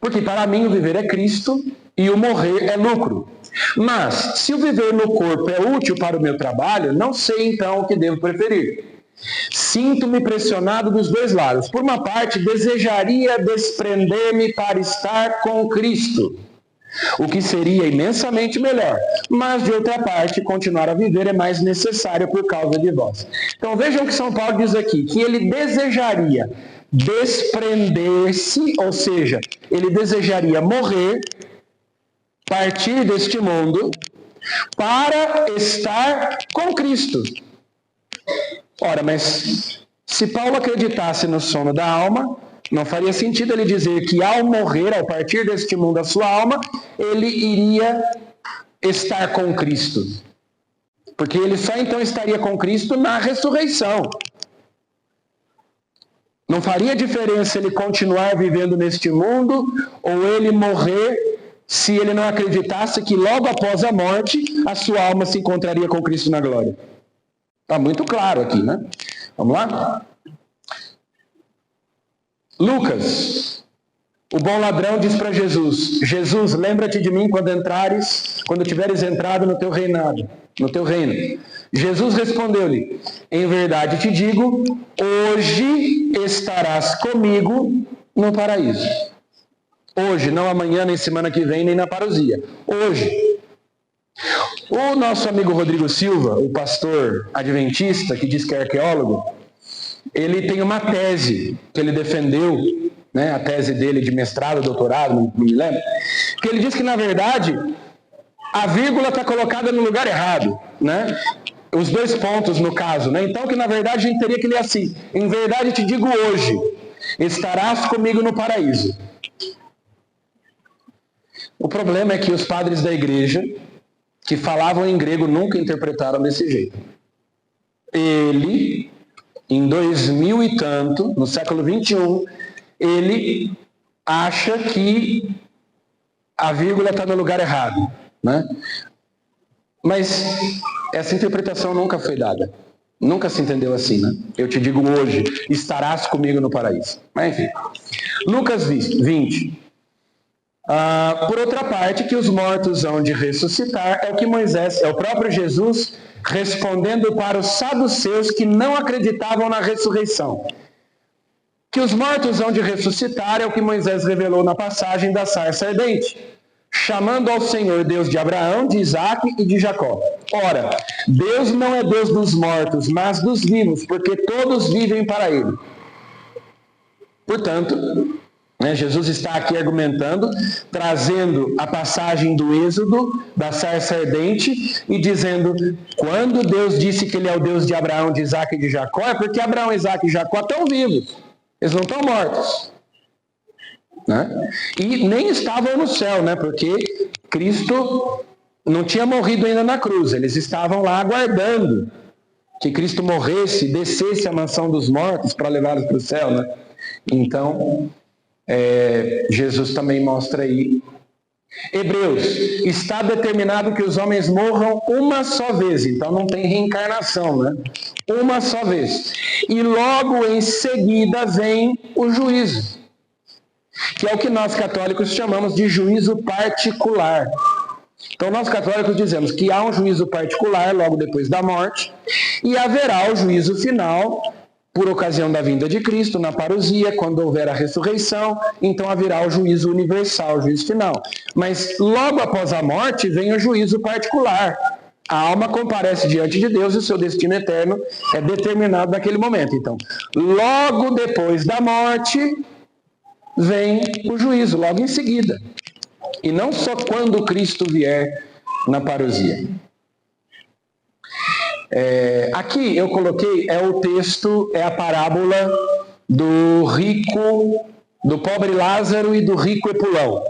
Speaker 3: porque para mim o viver é Cristo e o morrer é lucro. Mas, se o viver no corpo é útil para o meu trabalho, não sei então o que devo preferir. Sinto-me pressionado dos dois lados. Por uma parte, desejaria desprender-me para estar com Cristo, o que seria imensamente melhor. Mas, de outra parte, continuar a viver é mais necessário por causa de vós. Então vejam o que São Paulo diz aqui, que ele desejaria desprender-se, ou seja, ele desejaria morrer, partir deste mundo, para estar com Cristo. Ora, mas se Paulo acreditasse no sono da alma, não faria sentido ele dizer que ao morrer, ao partir deste mundo, a sua alma, ele iria estar com Cristo. Porque ele só então estaria com Cristo na ressurreição. Não faria diferença ele continuar vivendo neste mundo ou ele morrer se ele não acreditasse que logo após a morte a sua alma se encontraria com Cristo na glória. Está muito claro aqui, né? Vamos lá? Lucas, o bom ladrão, diz para Jesus: Jesus, lembra-te de mim quando tiveres entrado no teu reinado, no teu reino. Jesus respondeu-lhe: em verdade te digo, hoje estarás comigo no paraíso. Hoje, não amanhã, nem semana que vem, nem na parousia. Hoje. O nosso amigo Rodrigo Silva, o pastor adventista, que diz que é arqueólogo, ele tem uma tese que ele defendeu, né, a tese dele de mestrado, doutorado, não me lembro, que ele diz que, na verdade, a vírgula está colocada no lugar errado, né? Os dois pontos, no caso, né? Então, que, na verdade, a gente teria que ler assim: em verdade te digo hoje, estarás comigo no paraíso. O problema é que os padres da igreja, que falavam em grego, nunca interpretaram desse jeito. Ele, em 2000 e tanto, no século 21, ele acha que a vírgula está no lugar errado, né? Mas essa interpretação nunca foi dada. Nunca se entendeu assim, né? Eu te digo hoje, estarás comigo no paraíso. Mas enfim. Lucas 20. Por outra parte, que os mortos hão de ressuscitar, é o que Moisés, é o próprio Jesus respondendo para os saduceus que não acreditavam na ressurreição. Que os mortos hão de ressuscitar é o que Moisés revelou na passagem da sarça ardente, chamando ao Senhor Deus de Abraão, de Isaque e de Jacó. Ora, Deus não é Deus dos mortos, mas dos vivos, porque todos vivem para Ele. Portanto, Jesus está aqui argumentando, trazendo a passagem do Êxodo, da sarça ardente, e dizendo, quando Deus disse que Ele é o Deus de Abraão, de Isaque e de Jacó, é porque Abraão, Isaque e Jacó estão vivos, eles não estão mortos. Né? E nem estavam no céu, né? Porque Cristo não tinha morrido ainda na cruz, eles estavam lá aguardando que Cristo morresse, descesse à mansão dos mortos para levá-los para o céu. Né? Então, Jesus também mostra aí. Hebreus, está determinado que os homens morram uma só vez, então não tem reencarnação, né? Uma só vez. E logo em seguida vem o juízo, que é o que nós católicos chamamos de juízo particular. Então nós católicos dizemos que há um juízo particular logo depois da morte, e haverá o juízo final por ocasião da vinda de Cristo, na parousia, quando houver a ressurreição, então haverá o juízo universal, o juízo final. Mas logo após a morte vem o juízo particular. A alma comparece diante de Deus e o seu destino eterno é determinado naquele momento. Então, logo depois da morte vem o juízo, logo em seguida. E não só quando Cristo vier na parousia. Aqui eu coloquei, o texto, a parábola do rico, do pobre Lázaro e do rico Epulão.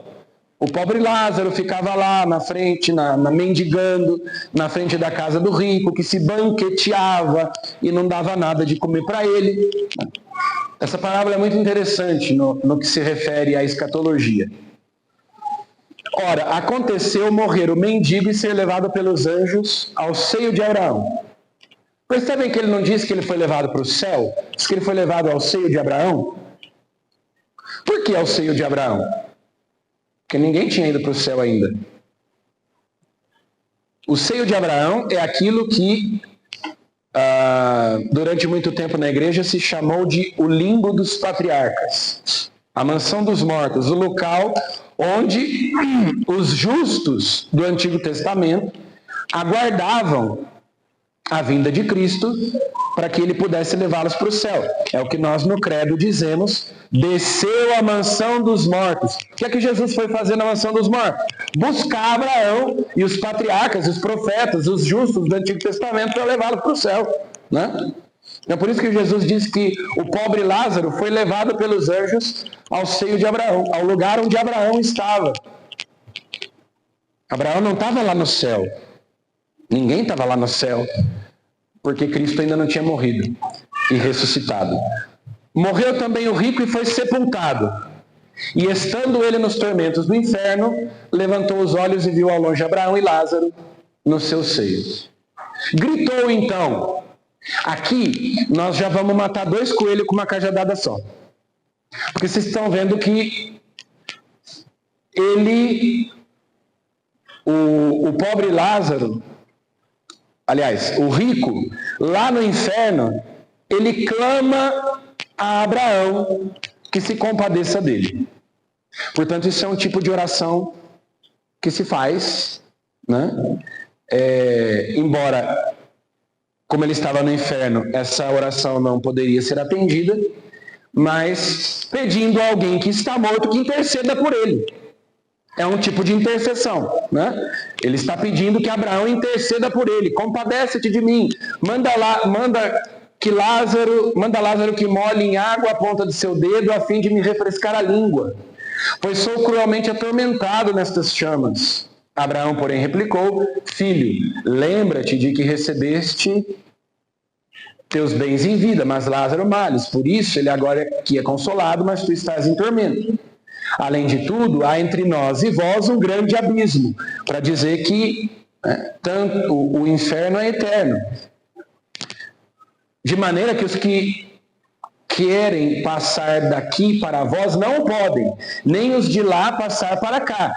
Speaker 3: O pobre Lázaro ficava lá na frente, mendigando, na frente da casa do rico, que se banqueteava e não dava nada de comer para ele. Essa parábola é muito interessante no que se refere à escatologia. Ora, aconteceu morrer o mendigo e ser levado pelos anjos ao seio de Abraão. Percebem que ele não disse que ele foi levado para o céu? Diz que ele foi levado ao seio de Abraão. Por que ao seio de Abraão? Porque ninguém tinha ido para o céu ainda. O seio de Abraão é aquilo que durante muito tempo na igreja se chamou de o limbo dos patriarcas. A mansão dos mortos, o local onde os justos do Antigo Testamento aguardavam a vinda de Cristo para que ele pudesse levá-los para o céu. É o que nós no credo dizemos, desceu à mansão dos mortos. O que é que Jesus foi fazer na mansão dos mortos? Buscar Abraão e os patriarcas, os profetas, os justos do Antigo Testamento para levá-los para o céu, né? É por isso que Jesus disse que o pobre Lázaro foi levado pelos anjos ao seio de Abraão, ao lugar onde Abraão estava. Abraão não estava lá no céu. Ninguém estava lá no céu, porque Cristo ainda não tinha morrido e ressuscitado. Morreu também o rico e foi sepultado. E estando ele nos tormentos do inferno, levantou os olhos e viu ao longe Abraão e Lázaro no seu seio. Gritou então. Aqui nós já vamos matar 2 coelhos com uma cajadada só. Porque vocês estão vendo que o pobre Lázaro, aliás, o rico, lá no inferno, ele clama a Abraão que se compadeça dele. Portanto, isso é um tipo de oração que se faz, né? Embora, como ele estava no inferno, essa oração não poderia ser atendida, mas pedindo a alguém que está morto que interceda por ele. É um tipo de intercessão, né? Ele está pedindo que Abraão interceda por ele. Compadece-te de mim. Manda Lázaro que molhe em água a ponta do seu dedo a fim de me refrescar a língua, pois sou cruelmente atormentado nestas chamas. Abraão, porém, replicou: filho, lembra-te de que recebeste teus bens em vida, mas Lázaro males. Por isso ele agora aqui é consolado, mas tu estás em tormento. Além de tudo, há entre nós e vós um grande abismo, para dizer que tanto o inferno é eterno. De maneira que os que querem passar daqui para vós não podem, nem os de lá passar para cá.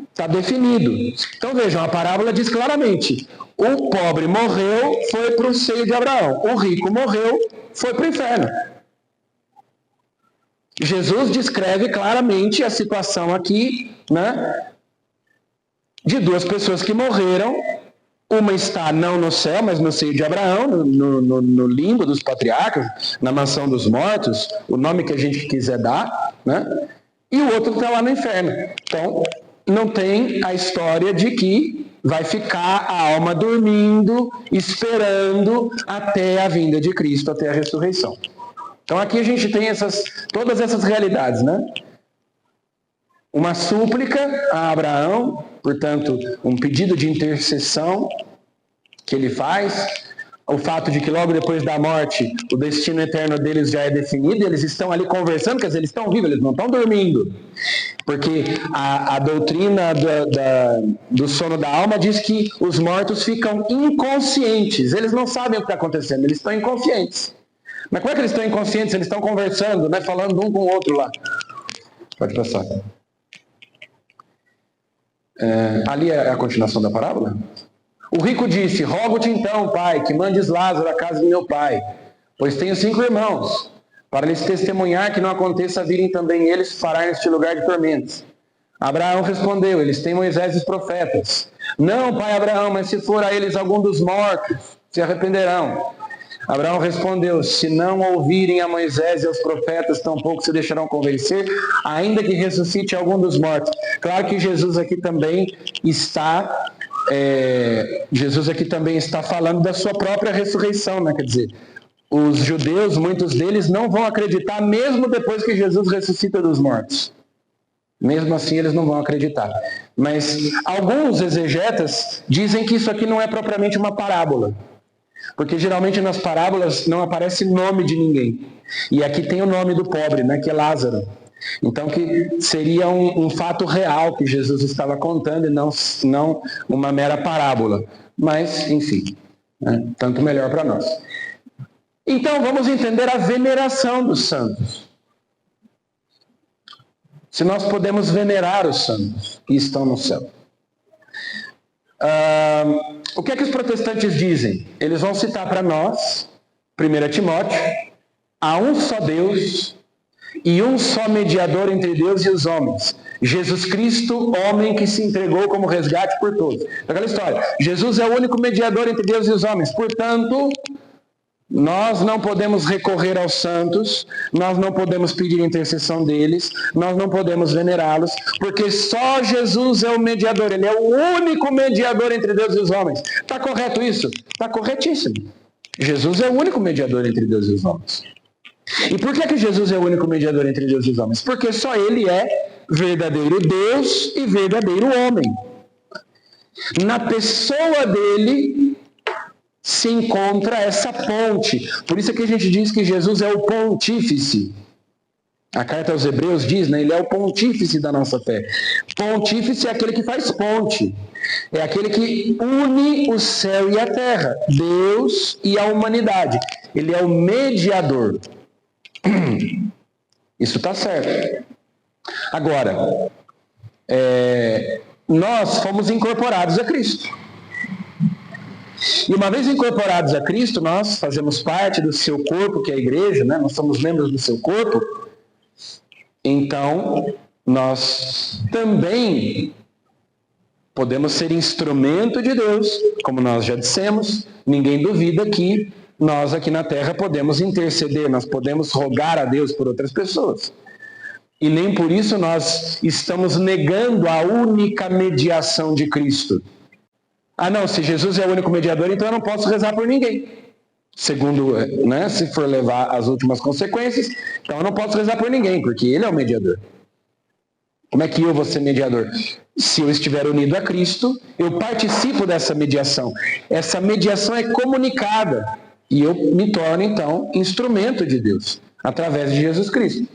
Speaker 3: Está definido. Então vejam, a parábola diz claramente: o pobre morreu, foi para o seio de Abraão. O rico morreu, foi para o inferno. Jesus descreve claramente a situação aqui, né, de 2 pessoas que morreram. Uma está não no céu, mas no seio de Abraão, no limbo dos patriarcas, na mansão dos mortos, o nome que a gente quiser dar, né? E o outro está lá no inferno. Então, não tem a história de que vai ficar a alma dormindo, esperando até a vinda de Cristo, até a ressurreição. Então aqui a gente tem todas essas realidades, né? Uma súplica a Abraão, portanto, um pedido de intercessão que ele faz, o fato de que logo depois da morte o destino eterno deles já é definido, eles estão ali conversando, quer dizer, eles estão vivos, eles não estão dormindo. Porque a doutrina do sono da alma diz que os mortos ficam inconscientes, eles não sabem o que está acontecendo, eles estão inconscientes. Mas como é que eles estão inconscientes? Eles estão conversando, né, falando um com o outro lá. Pode passar. Ali é a continuação da parábola. O rico disse: rogo-te então, pai, que mandes Lázaro à casa de meu pai, pois tenho 5 irmãos, para lhes testemunhar que não aconteça virem também eles parar neste lugar de tormentos. Abraão respondeu: eles têm Moisés e os profetas. Não, pai Abraão, mas se for a eles algum dos mortos, se arrependerão. Abraão respondeu: se não ouvirem a Moisés e aos profetas, tampouco se deixarão convencer, ainda que ressuscite algum dos mortos. Claro que Jesus aqui também está falando da sua própria ressurreição, né? Quer dizer, os judeus, muitos deles não vão acreditar mesmo depois que Jesus ressuscita dos mortos. Mesmo assim, eles não vão acreditar. Mas alguns exegetas dizem que isso aqui não é propriamente uma parábola. Porque geralmente nas parábolas não aparece nome de ninguém. E aqui tem o nome do pobre, né, que é Lázaro. Então que seria um fato real que Jesus estava contando e não uma mera parábola. Mas, enfim, né? Tanto melhor para nós. Então, vamos entender a veneração dos santos. Se nós podemos venerar os santos que estão no céu. O que é que os protestantes dizem? Eles vão citar para nós, 1 Timóteo, há um só Deus e um só mediador entre Deus e os homens, Jesus Cristo, homem que se entregou como resgate por todos. Aquela história, Jesus é o único mediador entre Deus e os homens, portanto, nós não podemos recorrer aos santos, nós não podemos pedir intercessão deles, nós não podemos venerá-los, porque só Jesus é o mediador, ele é o único mediador entre Deus e os homens. Está correto isso? Está corretíssimo. Jesus é o único mediador entre Deus e os homens. E por que Jesus é o único mediador entre Deus e os homens? Porque só ele é verdadeiro Deus e verdadeiro homem. Na pessoa dele se encontra essa ponte. Por isso é que a gente diz que Jesus é o pontífice. A carta aos Hebreus diz, né? Ele é o pontífice da nossa fé. Pontífice é aquele que faz ponte. É aquele que une o céu e a terra, Deus e a humanidade. Ele é o mediador. Isso está certo. Agora, nós fomos incorporados a Cristo. E uma vez incorporados a Cristo, nós fazemos parte do seu corpo, que é a igreja, né? Nós somos membros do seu corpo. Então, nós também podemos ser instrumento de Deus, como nós já dissemos. Ninguém duvida que nós aqui na Terra podemos interceder, nós podemos rogar a Deus por outras pessoas. E nem por isso nós estamos negando a única mediação de Cristo. Ah não, se Jesus é o único mediador, então eu não posso rezar por ninguém. Segundo, né, se for levar as últimas consequências, então eu não posso rezar por ninguém, porque ele é o mediador. Como é que eu vou ser mediador? Se eu estiver unido a Cristo, eu participo dessa mediação. Essa mediação é comunicada. E eu me torno, então, instrumento de Deus, através de Jesus Cristo.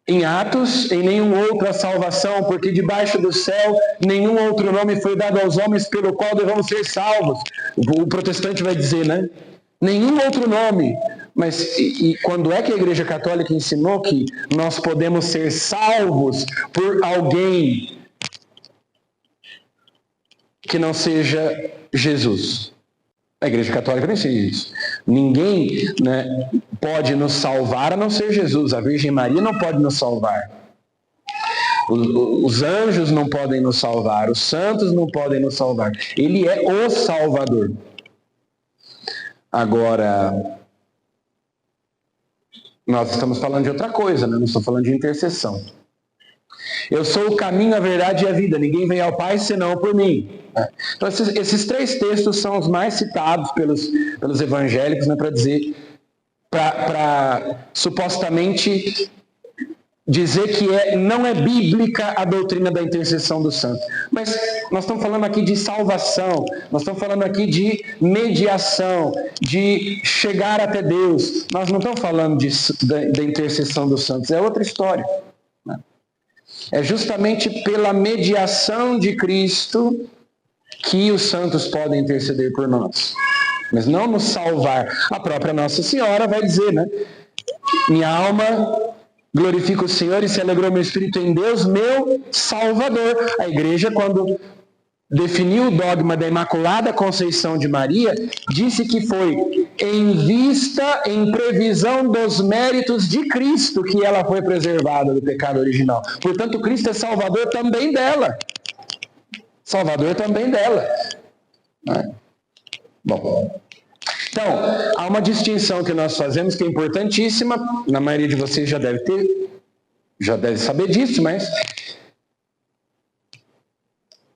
Speaker 3: Em Atos, em nenhum outro a salvação, porque debaixo do céu nenhum outro nome foi dado aos homens pelo qual devemos ser salvos. O protestante vai dizer, né? Nenhum outro nome. Mas e quando é que a Igreja Católica ensinou que nós podemos ser salvos por alguém que não seja Jesus? A Igreja Católica não ensina isso. Ninguém, né, pode nos salvar a não ser Jesus. A Virgem Maria não pode nos salvar. Os anjos não podem nos salvar. Os santos não podem nos salvar. Ele é o Salvador. Agora, nós estamos falando de outra coisa, né? Não estamos falando de intercessão. Eu sou o caminho, a verdade e a vida. Ninguém vem ao Pai senão por mim. Então, esses três textos são os mais citados pelos evangélicos, né, para dizer, para supostamente dizer que não é bíblica a doutrina da intercessão do santo. Mas nós estamos falando aqui de salvação, nós estamos falando aqui de mediação, de chegar até Deus. Nós não estamos falando da intercessão dos santos, é outra história. É justamente pela mediação de Cristo que os santos podem interceder por nós, mas não nos salvar. A própria Nossa Senhora vai dizer, né? Minha alma glorifica o Senhor e se alegrou meu espírito em Deus, meu Salvador. A igreja, quando definiu o dogma da Imaculada Conceição de Maria, disse que foi em previsão dos méritos de Cristo que ela foi preservada do pecado original. Portanto, Cristo é Salvador também dela. Salvador também dela. Bom, então, há uma distinção que nós fazemos que é importantíssima, na maioria de vocês já deve saber disso, mas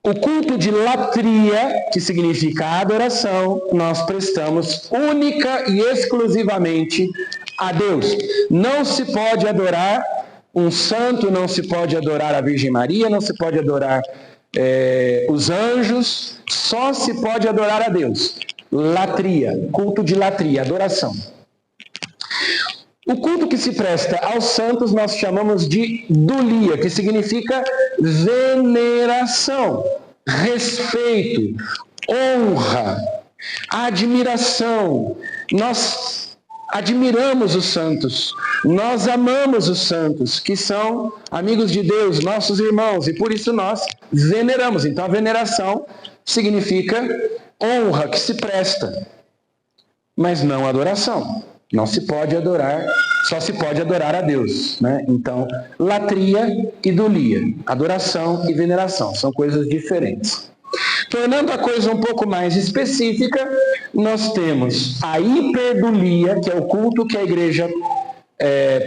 Speaker 3: o culto de latria, que significa adoração, nós prestamos única e exclusivamente a Deus. Não se pode adorar um santo, não se pode adorar a Virgem Maria, não se pode adorar os anjos, só se pode adorar a Deus. Latria, culto de latria, adoração. O culto que se presta aos santos nós chamamos de dulia, que significa veneração, respeito, honra. A admiração. Nós admiramos os santos, nós amamos os santos, que são amigos de Deus, nossos irmãos, e por isso nós veneramos. Então a veneração significa honra que se presta, mas não adoração. Não se pode adorar, só se pode adorar a Deus, né? Então, latria, idolia, adoração e veneração são coisas diferentes. Tornando a coisa um pouco mais específica, nós temos a hiperdulia, que é o culto que a igreja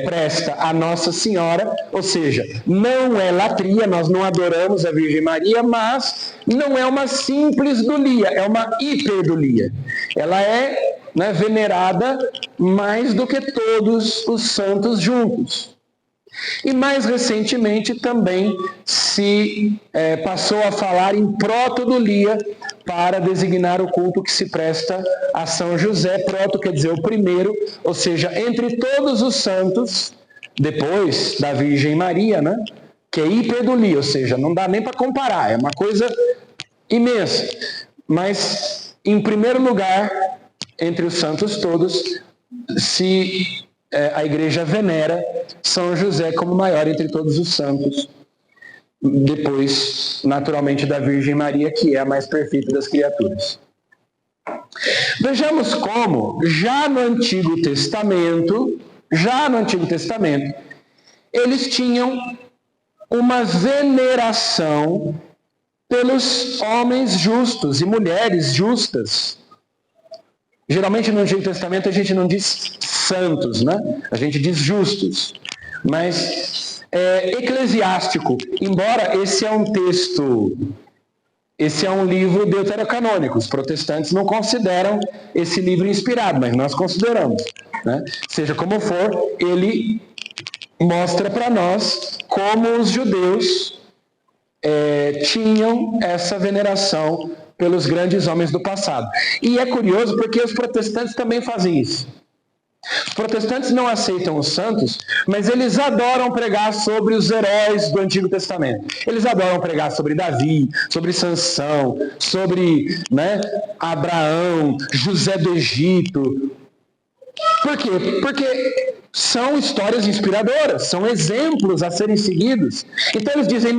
Speaker 3: presta a Nossa Senhora, ou seja, não é latria, nós não adoramos a Virgem Maria, mas não é uma simples dulia, é uma hiperdulia. Ela é venerada mais do que todos os santos juntos. E mais recentemente também se passou a falar em protodulia para designar o culto que se presta a São José. Proto quer dizer o primeiro, ou seja, entre todos os santos, depois da Virgem Maria, né? Que é hiperdulia, ou seja, não dá nem para comparar, é uma coisa imensa. Mas, em primeiro lugar, entre os santos todos, a igreja venera São José como maior entre todos os santos. Depois, naturalmente, da Virgem Maria, que é a mais perfeita das criaturas. Vejamos como, já no Antigo Testamento, eles tinham uma veneração pelos homens justos e mulheres justas. Geralmente no Antigo Testamento a gente não diz santos, né? A gente diz justos. Mas eclesiástico, embora esse é um livro deuterocanônico. Os protestantes não consideram esse livro inspirado, mas nós consideramos, né? Seja como for, ele mostra para nós como os judeus tinham essa veneração pelos grandes homens do passado. E é curioso porque os protestantes também fazem isso. Os protestantes não aceitam os santos, mas eles adoram pregar sobre os heróis do Antigo Testamento. Eles adoram pregar sobre Davi, sobre Sansão, sobre Abraão, José do Egito. Por quê? Porque são histórias inspiradoras, são exemplos a serem seguidos. Então eles dizem,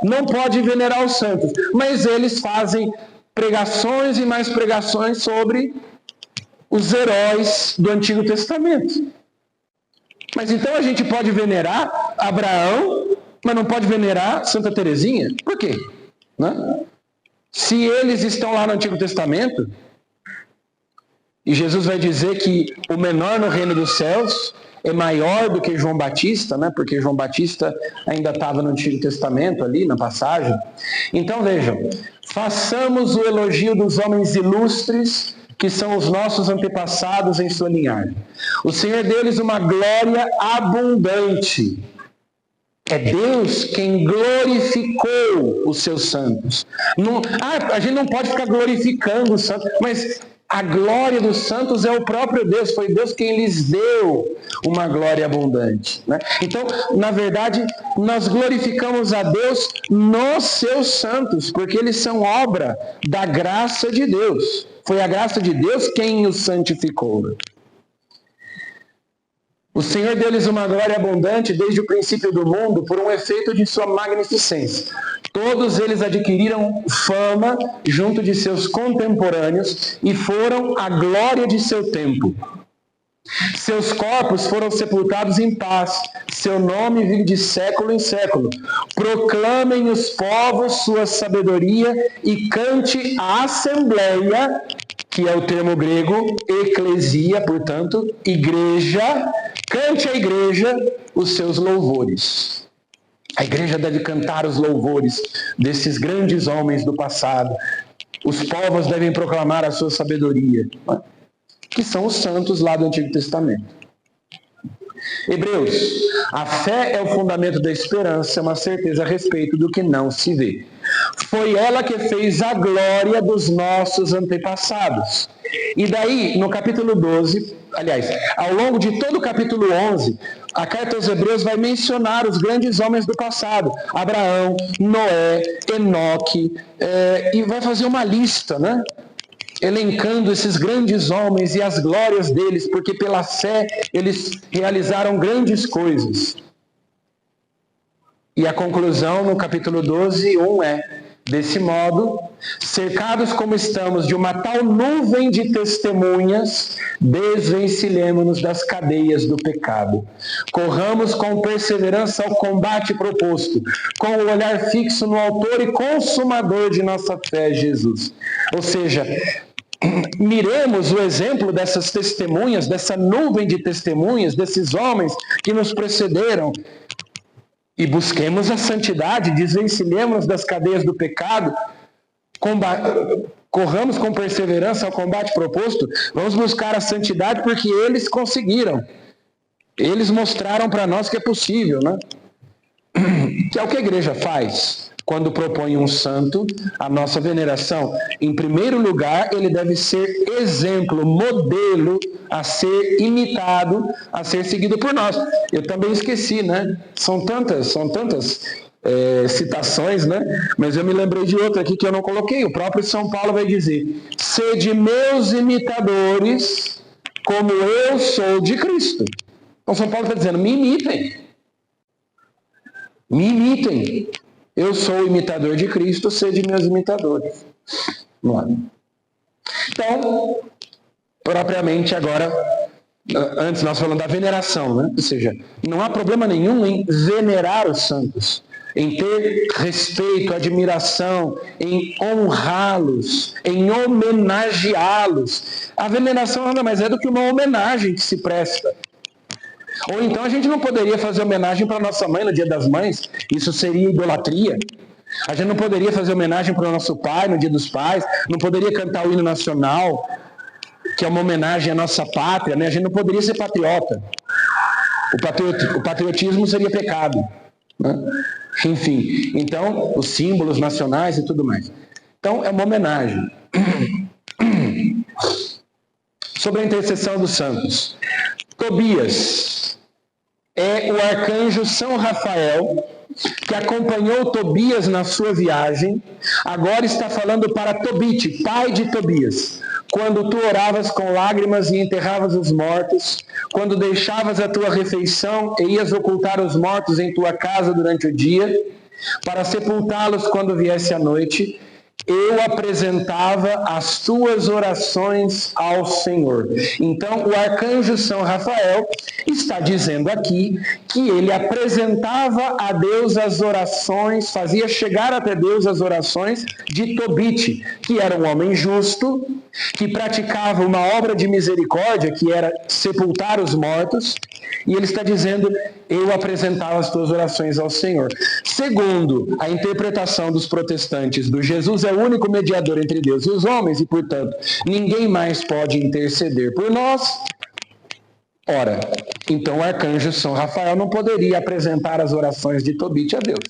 Speaker 3: não pode venerar os santos, mas eles fazem pregações e mais pregações sobre os heróis do Antigo Testamento. Mas então a gente pode venerar Abraão, mas não pode venerar Santa Teresinha? Por quê? Se eles estão lá no Antigo Testamento, e Jesus vai dizer que o menor no reino dos céus é maior do que João Batista, porque João Batista ainda estava no Antigo Testamento ali, na passagem. Então vejam, façamos o elogio dos homens ilustres, que são os nossos antepassados em sua linhagem. O Senhor deu-lhes uma glória abundante. É Deus quem glorificou os seus santos. A gente não pode ficar glorificando os santos, mas a glória dos santos é o próprio Deus. Foi Deus quem lhes deu uma glória abundante. Então, na verdade, nós glorificamos a Deus nos seus santos, porque eles são obra da graça de Deus. Foi a graça de Deus quem os santificou. O Senhor deu-lhes uma glória abundante desde o princípio do mundo por um efeito de sua magnificência. Todos eles adquiriram fama junto de seus contemporâneos e foram a glória de seu tempo. Seus corpos foram sepultados em paz, seu nome vive de século em século. Proclamem os povos sua sabedoria e cante a assembleia, que é o termo grego, eclesia, portanto, igreja, cante a igreja os seus louvores. A igreja deve cantar os louvores desses grandes homens do passado. Os povos devem proclamar a sua sabedoria, que são os santos lá do Antigo Testamento. Hebreus, a fé é o fundamento da esperança, é uma certeza a respeito do que não se vê. Foi ela que fez a glória dos nossos antepassados. E daí, no capítulo 12, aliás, ao longo de todo o capítulo 11, a carta aos Hebreus vai mencionar os grandes homens do passado. Abraão, Noé, Enoque, e vai fazer uma lista, elencando esses grandes homens e as glórias deles, porque pela fé eles realizaram grandes coisas. E a conclusão no capítulo 12, 1 é: desse modo, cercados como estamos de uma tal nuvem de testemunhas, desvencilhemo-nos das cadeias do pecado. Corramos com perseverança ao combate proposto, com o olhar fixo no autor e consumador de nossa fé, Jesus. Ou seja, miremos o exemplo dessas testemunhas, dessa nuvem de testemunhas, desses homens que nos precederam, e busquemos a santidade, desvencilhemos das cadeias do pecado, corramos com perseverança ao combate proposto. Vamos buscar a santidade porque eles conseguiram. Eles mostraram para nós que é possível, né? Que é o que a igreja faz quando propõe um santo, a nossa veneração. Em primeiro lugar, ele deve ser exemplo, modelo a ser imitado, a ser seguido por nós. Eu também esqueci, né? São tantas citações, né? Mas eu me lembrei de outra aqui que eu não coloquei. O próprio São Paulo vai dizer: sede meus imitadores, como eu sou de Cristo. Então São Paulo está dizendo: me imitem. Me imitem. Eu sou o imitador de Cristo, sede meus imitadores. Então, propriamente agora, antes nós falamos da veneração, né? Ou seja, não há problema nenhum em venerar os santos, em ter respeito, admiração, em honrá-los, em homenageá-los. A veneração nada mais é do que uma homenagem que se presta. Ou então a gente não poderia fazer homenagem para nossa mãe no Dia das Mães, isso seria idolatria. A gente não poderia fazer homenagem para o nosso pai no Dia dos Pais, não poderia cantar o hino nacional, que é uma homenagem à nossa pátria, né? A gente não poderia ser patriota. O patriotismo seria pecado, né? Enfim, então, os símbolos nacionais e tudo mais. Então, é uma homenagem. Sobre a intercessão dos santos. Tobias é o arcanjo São Rafael, que acompanhou Tobias na sua viagem. Agora está falando para Tobite, pai de Tobias. Quando tu oravas com lágrimas e enterravas os mortos, quando deixavas a tua refeição e ias ocultar os mortos em tua casa durante o dia, para sepultá-los quando viesse a noite, eu apresentava as tuas orações ao Senhor. Então, o arcanjo São Rafael está dizendo aqui que ele apresentava a Deus as orações, fazia chegar até Deus as orações de Tobite, que era um homem justo, que praticava uma obra de misericórdia, que era sepultar os mortos, e ele está dizendo: eu apresentava as tuas orações ao Senhor. Segundo a interpretação dos protestantes do Jesus é o único mediador entre Deus e os homens, e portanto ninguém mais pode interceder por nós. Ora, então o arcanjo São Rafael não poderia apresentar as orações de Tobite a Deus.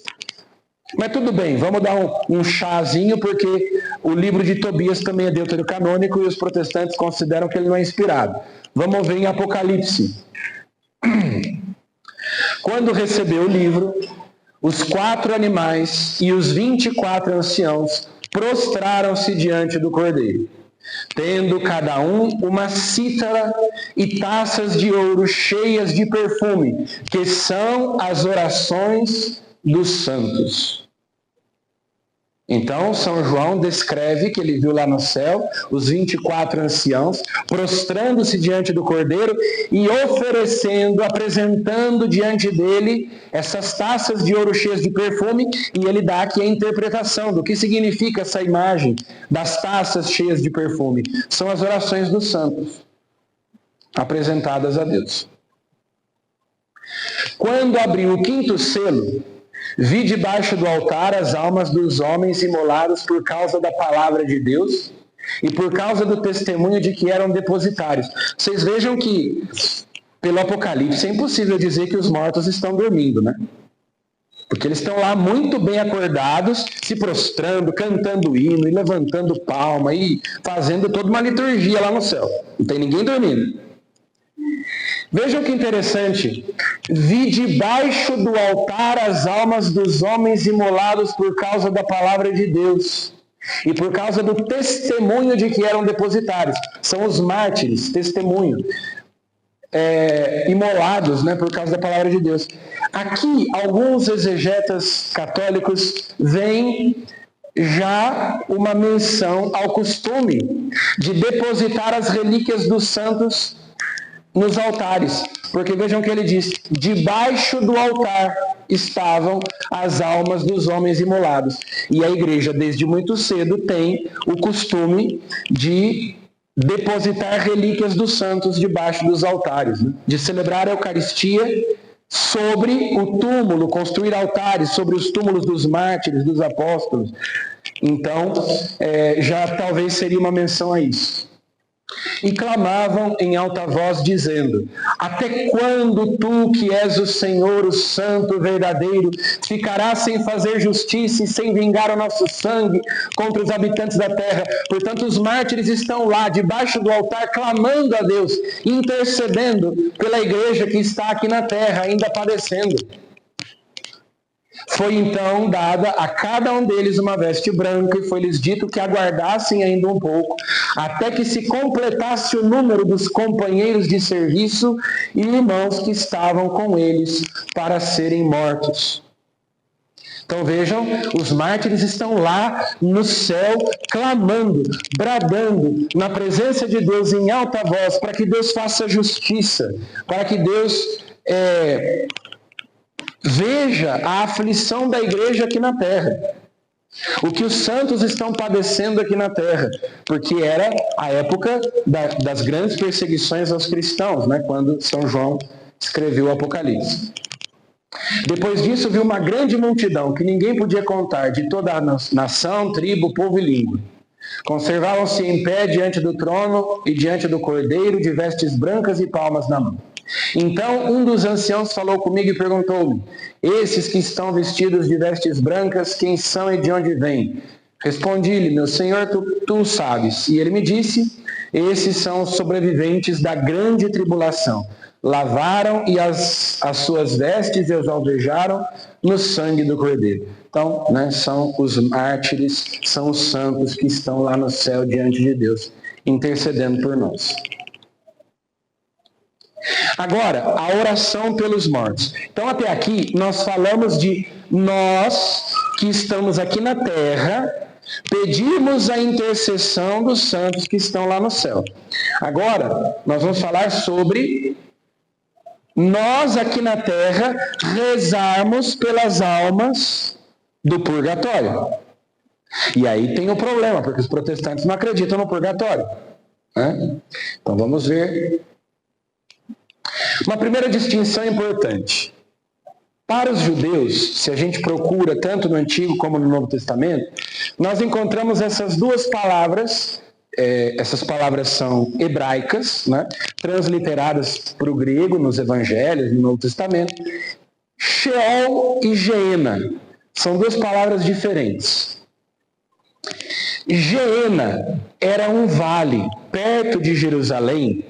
Speaker 3: Mas tudo bem, vamos dar um chazinho, porque o livro de Tobias também é deuterocanônico e os protestantes consideram que ele não é inspirado. Vamos ver em Apocalipse. Quando recebeu o livro, os 4 animais e os 24 anciãos prostraram-se diante do Cordeiro, tendo cada um uma cítara e taças de ouro cheias de perfume, que são as orações dos santos. Então, São João descreve que ele viu lá no céu os 24 anciãos prostrando-se diante do Cordeiro e oferecendo, apresentando diante dele essas taças de ouro cheias de perfume, e ele dá aqui a interpretação do que significa essa imagem das taças cheias de perfume. São as orações dos santos apresentadas a Deus. Quando abriu o 5º selo, vi debaixo do altar as almas dos homens imolados por causa da palavra de Deus e por causa do testemunho de que eram depositários. Vocês vejam que, pelo Apocalipse, é impossível dizer que os mortos estão dormindo, né? Porque eles estão lá muito bem acordados, se prostrando, cantando hino, e levantando palma, e fazendo toda uma liturgia lá no céu. Não tem ninguém dormindo. Vejam que interessante. Vi debaixo do altar as almas dos homens imolados por causa da palavra de Deus E por causa do testemunho de que eram depositários. São os mártires, testemunho. Imolados, né, por causa da palavra de Deus. Aqui, alguns exegetas católicos veem já uma menção ao costume de depositar as relíquias dos santos nos altares. Porque vejam o que ele diz: debaixo do altar estavam as almas dos homens imolados. E a igreja, desde muito cedo, tem o costume de depositar relíquias dos santos debaixo dos altares, né? De celebrar a Eucaristia sobre o túmulo, construir altares sobre os túmulos dos mártires, dos apóstolos. Então, já talvez seria uma menção a isso. E clamavam em alta voz, dizendo: até quando tu, que és o Senhor, o Santo, o verdadeiro, ficarás sem fazer justiça e sem vingar o nosso sangue contra os habitantes da terra? Portanto, os mártires estão lá, debaixo do altar, clamando a Deus, intercedendo pela igreja que está aqui na terra, ainda padecendo. Foi então dada a cada um deles uma veste branca, e foi-lhes dito que aguardassem ainda um pouco, até que se completasse o número dos companheiros de serviço e irmãos que estavam com eles para serem mortos. Então vejam, os mártires estão lá no céu, clamando, bradando na presença de Deus em alta voz, para que Deus faça justiça, para que Deus veja a aflição da igreja aqui na terra. O que os santos estão padecendo aqui na terra. Porque era a época das grandes perseguições aos cristãos, né? Quando São João escreveu o Apocalipse. Depois disso, viu uma grande multidão que ninguém podia contar, de toda a nação, tribo, povo e língua. Conservavam-se em pé diante do trono e diante do Cordeiro, de vestes brancas e palmas na mão. Então um dos anciãos falou comigo e perguntou-me: esses que estão vestidos de vestes brancas, quem são e de onde vêm? Respondi-lhe: meu senhor, tu sabes. E ele me disse: esses são os sobreviventes da grande tribulação. Lavaram e as suas vestes e os alvejaram no sangue do Cordeiro. Então, são os mártires, são os santos que estão lá no céu diante de Deus, intercedendo por nós. Agora, a oração pelos mortos. Então, até aqui, nós falamos de nós que estamos aqui na terra, pedimos a intercessão dos santos que estão lá no céu. Agora, nós vamos falar sobre nós aqui na terra rezarmos pelas almas do purgatório. E aí tem um problema, porque os protestantes não acreditam no purgatório, né? Então, vamos ver. Uma primeira distinção importante. Para os judeus, se a gente procura tanto no Antigo como no Novo Testamento, nós encontramos essas duas palavras. Essas palavras são hebraicas, né, transliteradas para o grego nos Evangelhos, no Novo Testamento. Sheol e Geena são duas palavras diferentes. Geena era um vale perto de Jerusalém,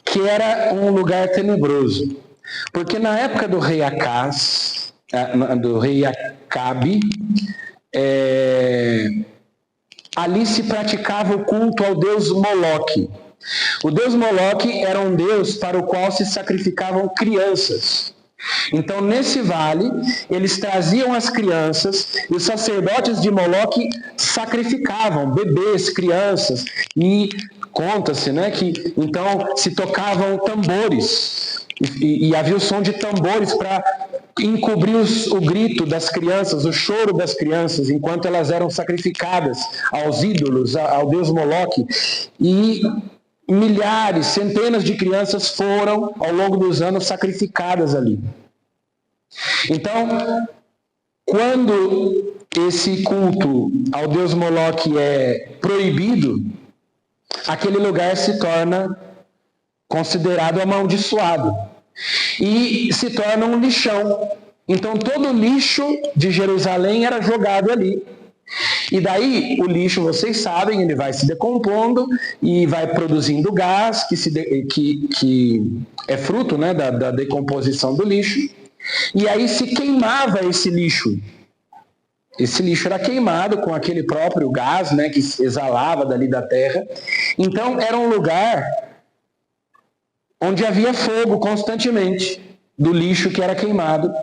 Speaker 3: que era um lugar tenebroso, porque na época do rei Acabe, ali se praticava o culto ao deus Moloque. O deus Moloque era um deus para o qual se sacrificavam crianças. Então, nesse vale, eles traziam as crianças e os sacerdotes de Moloque sacrificavam bebês, crianças, e conta-se, né, que então se tocavam tambores e havia o som de tambores para encobrir o grito das crianças, o choro das crianças, enquanto elas eram sacrificadas aos ídolos, ao deus Moloque. E milhares, centenas de crianças foram, ao longo dos anos, sacrificadas ali. Então, quando esse culto ao deus Moloque é proibido, aquele lugar se torna considerado amaldiçoado e se torna um lixão. Então todo o lixo de Jerusalém era jogado ali. E daí o lixo, vocês sabem, ele vai se decompondo e vai produzindo gás que é fruto, né, da decomposição do lixo. E aí se queimava esse lixo. esse lixo era queimado com aquele próprio gás, né, que exalava dali da terra. Então era um lugar onde havia fogo constantemente do lixo que era queimado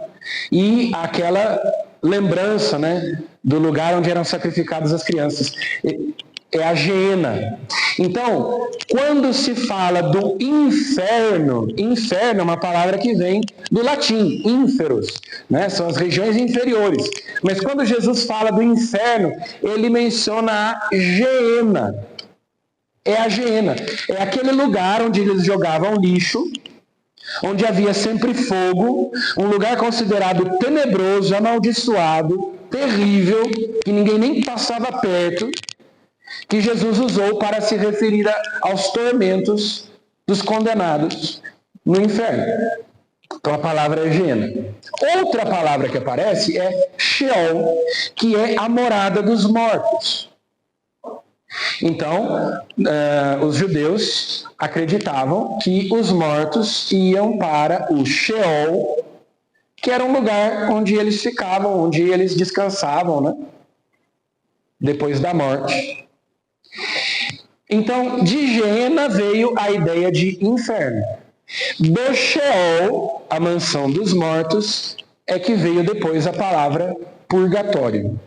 Speaker 3: e aquela lembrança, né, do lugar onde eram sacrificadas as crianças. É a Geena. Então, quando se fala do inferno, inferno é uma palavra que vem do latim, inferos, né? São as regiões inferiores. Mas quando Jesus fala do inferno, ele menciona a Geena. É a Geena. É aquele lugar onde eles jogavam lixo, onde havia sempre fogo, um lugar considerado tenebroso, amaldiçoado, terrível, que ninguém nem passava perto, que Jesus usou para se referir aos tormentos dos condenados no inferno. Então a palavra é Geena. Outra palavra que aparece é Sheol, que é a morada dos mortos. Então, os judeus acreditavam que os mortos iam para o Sheol, que era um lugar onde eles ficavam, onde eles descansavam, né? Depois da morte. Então, de Geena veio a ideia de inferno. Do Sheol, a mansão dos mortos, é que veio depois a palavra purgatório.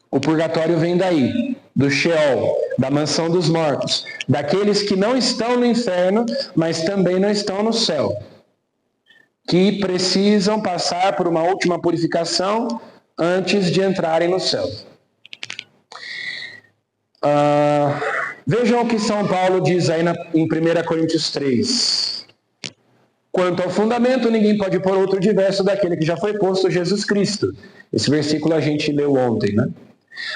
Speaker 3: O purgatório vem daí, do Sheol, da mansão dos mortos, daqueles que não estão no inferno, mas também não estão no céu, que precisam passar por uma última purificação antes de entrarem no céu. Vejam o que São Paulo diz aí em 1 Coríntios 3. Quanto ao fundamento, ninguém pode pôr outro diverso daquele que já foi posto, Jesus Cristo. Esse versículo a gente leu ontem, né?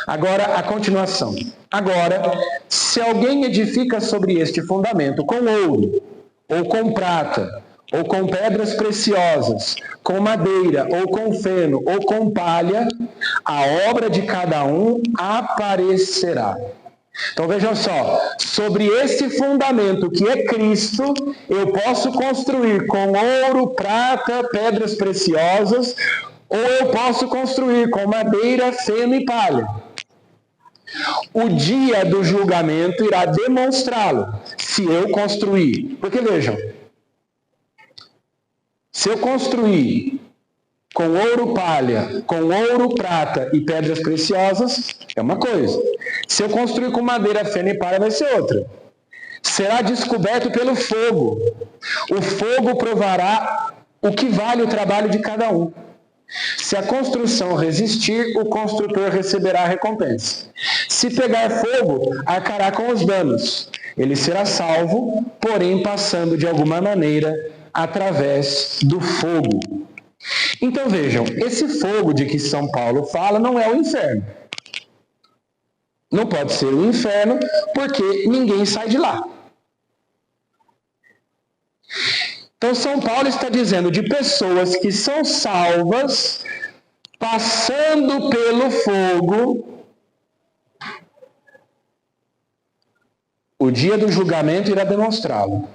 Speaker 3: Agora, a continuação. Agora, se alguém edifica sobre este fundamento com ouro, ou com prata, ou com pedras preciosas, com madeira, ou com feno, ou com palha, a obra de cada um aparecerá. Então vejam só, sobre esse fundamento que é Cristo, eu posso construir com ouro, prata, pedras preciosas, ou eu posso construir com madeira, feno e palha. O dia do julgamento irá demonstrá-lo, se eu construir. Porque vejam, se eu construir com ouro, palha, com ouro, prata e pedras preciosas, é uma coisa. Se eu construir com madeira, feno e palha, vai ser outra. Será descoberto pelo fogo. O fogo provará o que vale o trabalho de cada um. Se a construção resistir, o construtor receberá a recompensa. Se pegar fogo, arcará com os danos. Ele será salvo, porém passando de alguma maneira através do fogo. Então vejam, esse fogo de que São Paulo fala não é o inferno. Não pode ser o inferno, porque ninguém sai de lá. Então São Paulo está dizendo de pessoas que são salvas, passando pelo fogo, o dia do julgamento irá demonstrá-lo.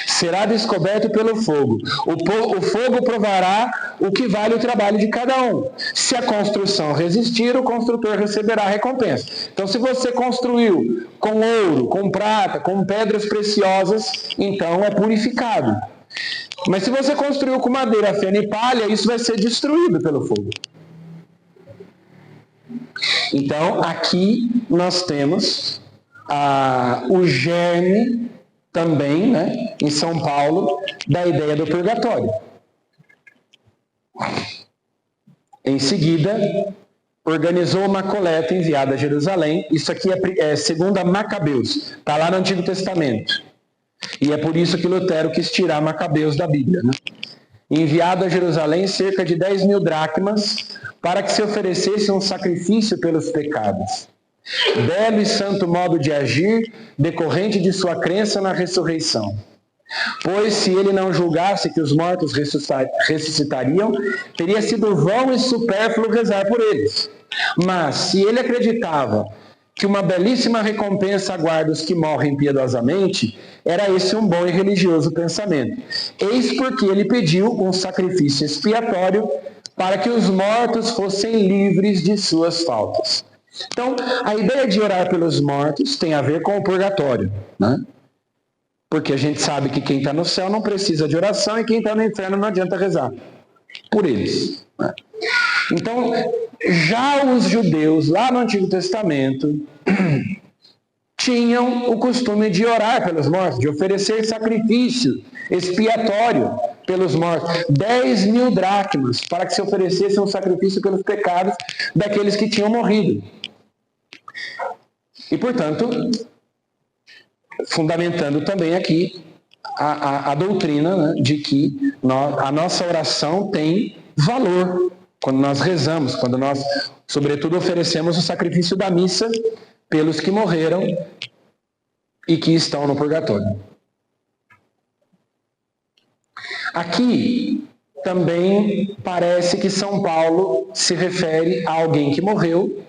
Speaker 3: Será descoberto pelo fogo. O fogo provará o que vale o trabalho de cada um. Se a construção resistir, o construtor receberá a recompensa. Então, se você construiu com ouro, com prata, com pedras preciosas, então é purificado. Mas se você construiu com madeira, feno e palha, isso vai ser destruído pelo fogo. Então, aqui nós temos o germe também, né, em São Paulo, da ideia do purgatório. Em seguida, organizou uma coleta enviada a Jerusalém. Isso aqui é segunda Macabeus, está lá no Antigo Testamento. E é por isso que Lutero quis tirar Macabeus da Bíblia, né? Enviado a Jerusalém cerca de 10.000 dracmas para que se oferecesse um sacrifício pelos pecados. Belo e santo modo de agir, decorrente de sua crença na ressurreição. Pois se ele não julgasse que os mortos ressuscitariam, teria sido vão e supérfluo rezar por eles. Mas se ele acreditava que uma belíssima recompensa aguarda os que morrem piedosamente, era esse um bom e religioso pensamento. Eis porque ele pediu um sacrifício expiatório para que os mortos fossem livres de suas faltas. Então, a ideia de orar pelos mortos tem a ver com o purgatório, né? Porque a gente sabe que quem está no céu não precisa de oração e quem está no inferno não adianta rezar por eles, né? Então, já os judeus, lá no Antigo Testamento, tinham o costume de orar pelos mortos, de oferecer sacrifício expiatório pelos mortos. 10.000 dracmas para que se oferecesse um sacrifício pelos pecados daqueles que tinham morrido. E, portanto, fundamentando também aqui a doutrina, né, de que a nossa oração tem valor quando nós rezamos, quando nós, sobretudo, oferecemos o sacrifício da missa pelos que morreram e que estão no purgatório. Aqui também parece que São Paulo se refere a alguém que morreu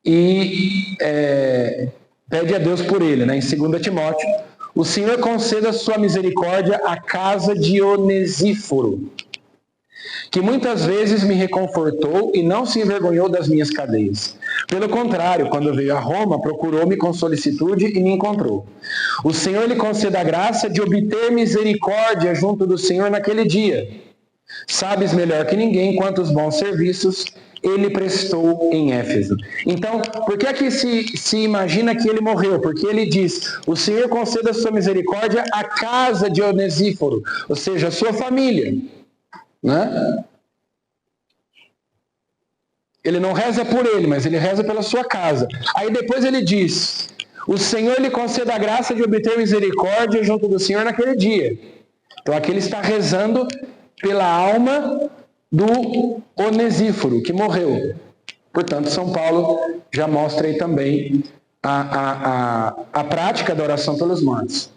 Speaker 3: e pede a Deus por ele, né? Em 2 Timóteo, o Senhor conceda sua misericórdia à casa de Onesíforo, que muitas vezes me reconfortou e não se envergonhou das minhas cadeias. Pelo contrário, quando veio a Roma, procurou-me com solicitude e me encontrou. O Senhor lhe conceda a graça de obter misericórdia junto do Senhor naquele dia. Sabes melhor que ninguém quantos bons serviços ele prestou em Éfeso. Então, por que aqui se imagina que ele morreu? Porque ele diz, o Senhor conceda a sua misericórdia à casa de Onesíforo, ou seja, a sua família, né? Ele não reza por ele, mas ele reza pela sua casa. Aí depois ele diz, o Senhor lhe conceda a graça de obter misericórdia junto do Senhor naquele dia. Então aqui ele está rezando pela alma do Onesíforo, que morreu. Portanto, São Paulo já mostra aí também a prática da oração pelos mortos.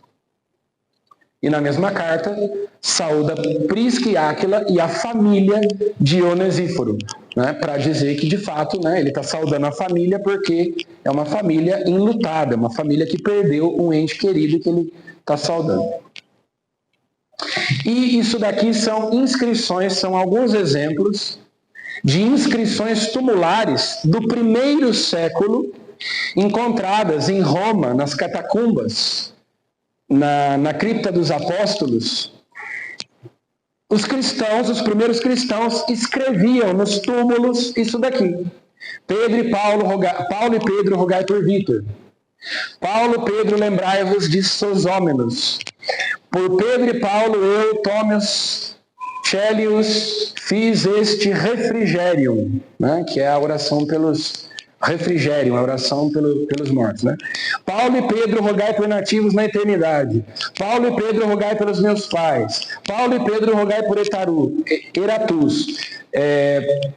Speaker 3: E na mesma carta, saúda Prisca e Áquila e a família de Onesíforo, né, para dizer que, de fato, né, ele está saudando a família porque é uma família enlutada, uma família que perdeu um ente querido que ele está saudando. E isso daqui são inscrições, são alguns exemplos de inscrições tumulares do 1º século, encontradas em Roma, nas catacumbas, na cripta dos apóstolos. Os cristãos, os primeiros cristãos, escreviam nos túmulos isso daqui. Paulo e Pedro, rogai por Vítor. Paulo, Pedro, lembrai-vos de Sosômenos. Por Pedro e Paulo, eu, Tômios, Chélius, fiz este refrigério, né, que é a oração pelos refrigério, a oração pelos mortos, né? Paulo e Pedro, rogai por nativos na eternidade. Paulo e Pedro, rogai pelos meus pais. Paulo e Pedro, rogai por Eratus.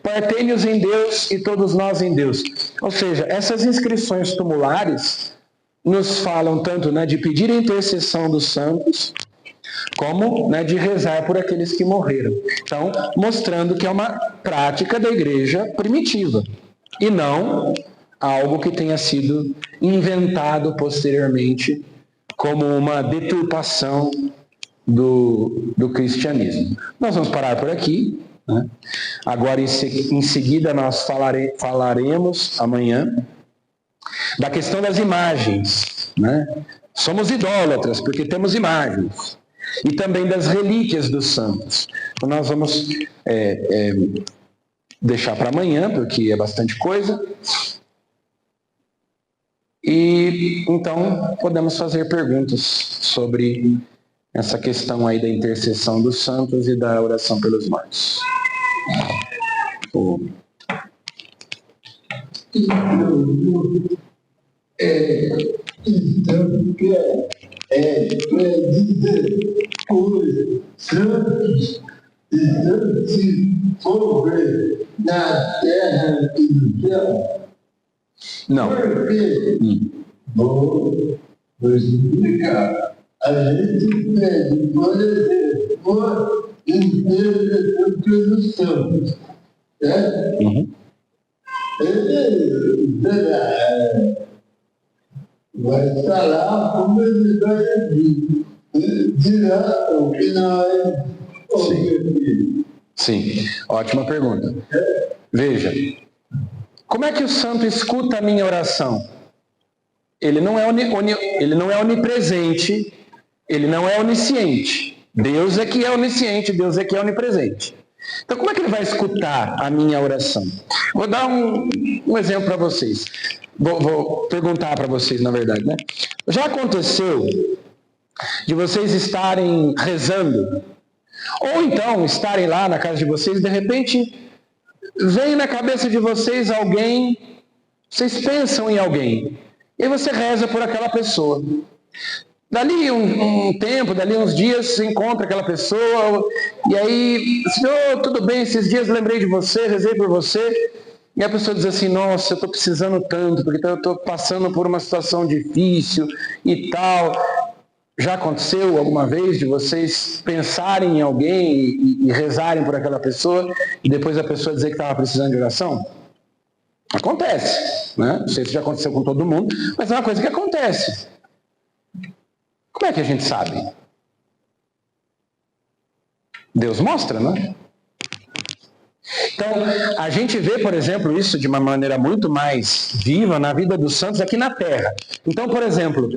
Speaker 3: Partei-nos em Deus e todos nós em Deus. Ou seja, essas inscrições tumulares nos falam tanto, né, de pedir a intercessão dos santos, como, né, de rezar por aqueles que morreram. Então, mostrando que é uma prática da igreja primitiva, e não algo que tenha sido inventado posteriormente como uma deturpação do cristianismo. Nós vamos parar por aqui, né? Agora, em seguida, nós falaremos amanhã da questão das imagens, né? Somos idólatras porque temos imagens. E também das relíquias dos santos. Então nós vamos deixar para amanhã, porque é bastante coisa. E então podemos fazer perguntas sobre essa questão aí da intercessão dos santos e da oração pelos mortos.
Speaker 4: Dizer coisas santos e desenvolver na terra e no céu?
Speaker 3: Não.
Speaker 4: Por quê? Vou explicar. A gente pede, por exemplo, por intercessão pelos santos, certo? Ele vai falar como ele vai agir. Ele dirá o que nós ouvimos.
Speaker 3: Sim, ótima pergunta. Veja, como é que o santo escuta a minha oração? Ele não é onipresente, ele não é onisciente. Deus é que é onisciente, Deus é que é onipresente. Então, como é que ele vai escutar a minha oração? Vou dar um exemplo para vocês. Vou perguntar para vocês, na verdade, né? Já aconteceu de vocês estarem rezando, ou então estarem lá na casa de vocês, de repente vem na cabeça de vocês alguém, vocês pensam em alguém, e aí você reza por aquela pessoa. Dali um tempo, dali uns dias, você encontra aquela pessoa, e aí, Senhor, tudo bem, esses dias lembrei de você, rezei por você, e a pessoa diz assim, nossa, eu estou precisando tanto, porque eu estou passando por uma situação difícil e tal. Já aconteceu alguma vez de vocês pensarem em alguém e rezarem por aquela pessoa, e depois a pessoa dizer que estava precisando de oração? Acontece, né? Não sei se já aconteceu com todo mundo, mas é uma coisa que acontece. Como é que a gente sabe? Deus mostra, né? Então, a gente vê, por exemplo, isso de uma maneira muito mais viva na vida dos santos aqui na Terra. Então, por exemplo,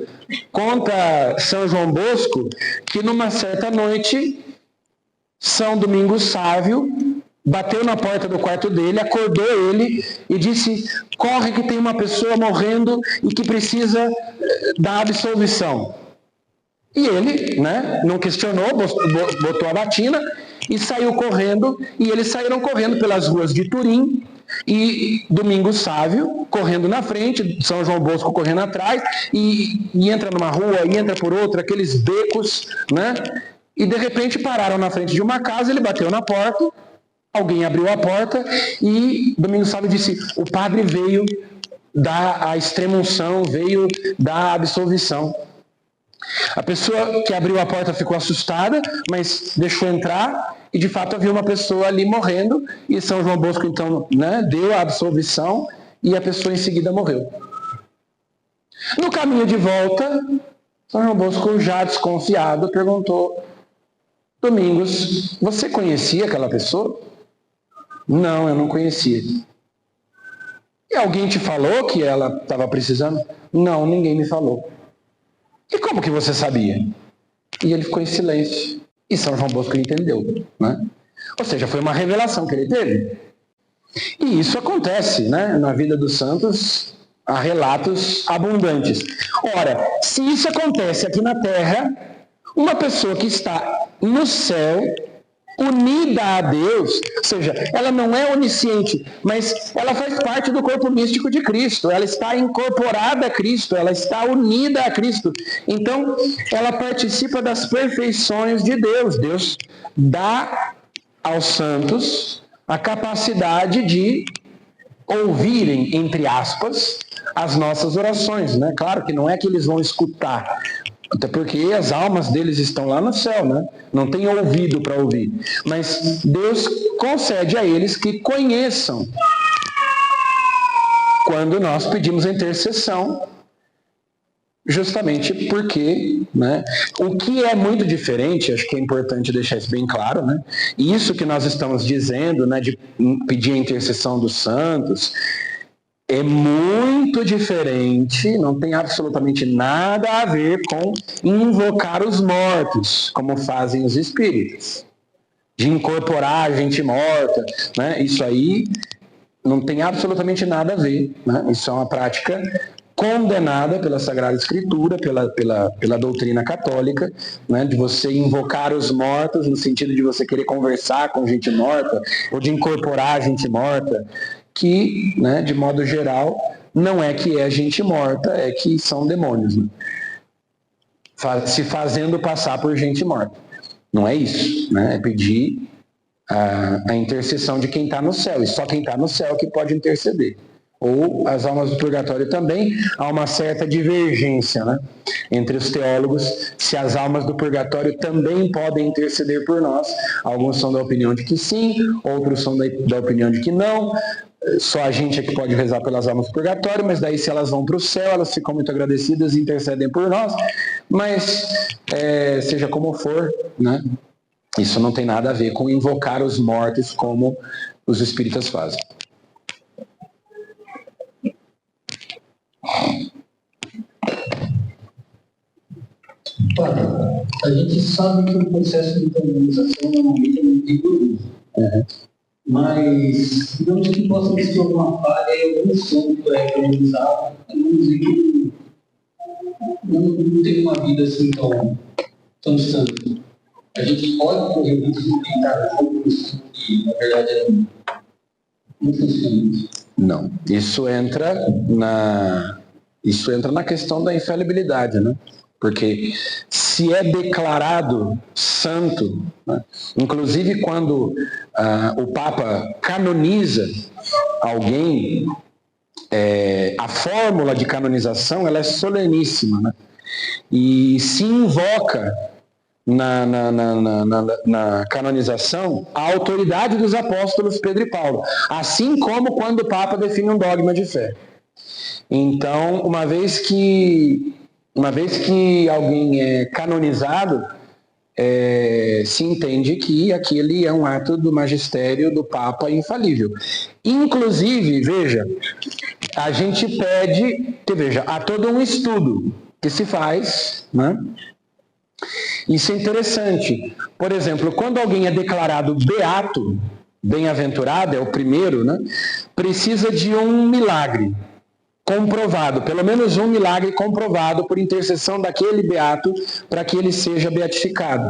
Speaker 3: conta São João Bosco que numa certa noite, São Domingos Sávio bateu na porta do quarto dele, acordou ele e disse, corre que tem uma pessoa morrendo e que precisa da absolvição. E ele, né, não questionou, botou a batina e saiu correndo, e eles saíram correndo pelas ruas de Turim, e Domingos Sávio correndo na frente, São João Bosco correndo atrás, e entra numa rua, e entra por outra, aqueles becos, né, e de repente pararam na frente de uma casa, ele bateu na porta, alguém abriu a porta, e Domingos Sávio disse, o padre veio dar a extrema-unção, veio dar a absolvição. A pessoa que abriu a porta ficou assustada, mas deixou entrar, e de fato havia uma pessoa ali morrendo, e São João Bosco então, né, deu a absolvição, e a pessoa em seguida morreu. No caminho de volta, São João Bosco, já desconfiado, perguntou, Domingos, você conhecia aquela pessoa? Não, eu não conhecia. E alguém te falou que ela estava precisando? Não, ninguém me falou. E como que você sabia? E ele ficou em silêncio. E São João Bosco entendeu, né? Ou seja, foi uma revelação que ele teve. E isso acontece, né? Na vida dos santos, há relatos abundantes. Ora, se isso acontece aqui na Terra, uma pessoa que está no céu, unida a Deus, ou seja, ela não é onisciente, mas ela faz parte do corpo místico de Cristo, ela está incorporada a Cristo, ela está unida a Cristo, então ela participa das perfeições de Deus. Deus dá aos santos a capacidade de ouvirem, entre aspas, as nossas orações, né? Claro que não é que eles vão escutar, até porque as almas deles estão lá no céu, né? Não tem ouvido para ouvir. Mas Deus concede a eles que conheçam quando nós pedimos a intercessão, justamente porque, né? O que é muito diferente, acho que é importante deixar isso bem claro, né? Isso que nós estamos dizendo, né, de pedir a intercessão dos santos, é muito diferente, não tem absolutamente nada a ver com invocar os mortos, como fazem os espíritas. De incorporar a gente morta, né? Isso aí não tem absolutamente nada a ver, né? Isso é uma prática condenada pela Sagrada Escritura, pela doutrina católica, né? De você invocar os mortos, no sentido de você querer conversar com gente morta, ou de incorporar a gente morta, que, né, de modo geral, não é que é gente morta, é que são demônios, né? Se fazendo passar por gente morta. Não é isso, né? É pedir a intercessão de quem está no céu, e só quem está no céu que pode interceder. Ou as almas do purgatório também, há uma certa divergência, né, entre os teólogos, se as almas do purgatório também podem interceder por nós. Alguns são da opinião de que sim, outros são da opinião de que não. Só a gente é que pode rezar pelas almas do purgatório, mas daí se elas vão para o céu, elas ficam muito agradecidas e intercedem por nós. Mas, seja como for, né, Isso não tem nada a ver com invocar os mortos como os espíritas fazem.
Speaker 4: Olha, a gente sabe que o processo de canonização normalmente é muito rigoroso. Mas, digamos que possa existir alguma falha e algum santo é canonizado, vamos dizer que não tem uma vida assim tão santa. A gente pode correr o risco de tentar jogo que, na verdade, não funciona.
Speaker 3: Não. Isso entra na questão da infalibilidade, né? Porque se é declarado santo, né? Inclusive quando o Papa canoniza alguém, a fórmula de canonização ela é soleníssima, né? E se invoca na canonização a autoridade dos apóstolos Pedro e Paulo, assim como quando o Papa define um dogma de fé. Então, uma vez que alguém é canonizado, se entende que aquele é um ato do magistério do Papa infalível. Inclusive, veja, a gente pede, há todo um estudo que se faz, né? Isso é interessante. Por exemplo, quando alguém é declarado beato, bem-aventurado, é o primeiro, né? Precisa de um milagre comprovado, pelo menos um milagre comprovado por intercessão daquele beato para que ele seja beatificado.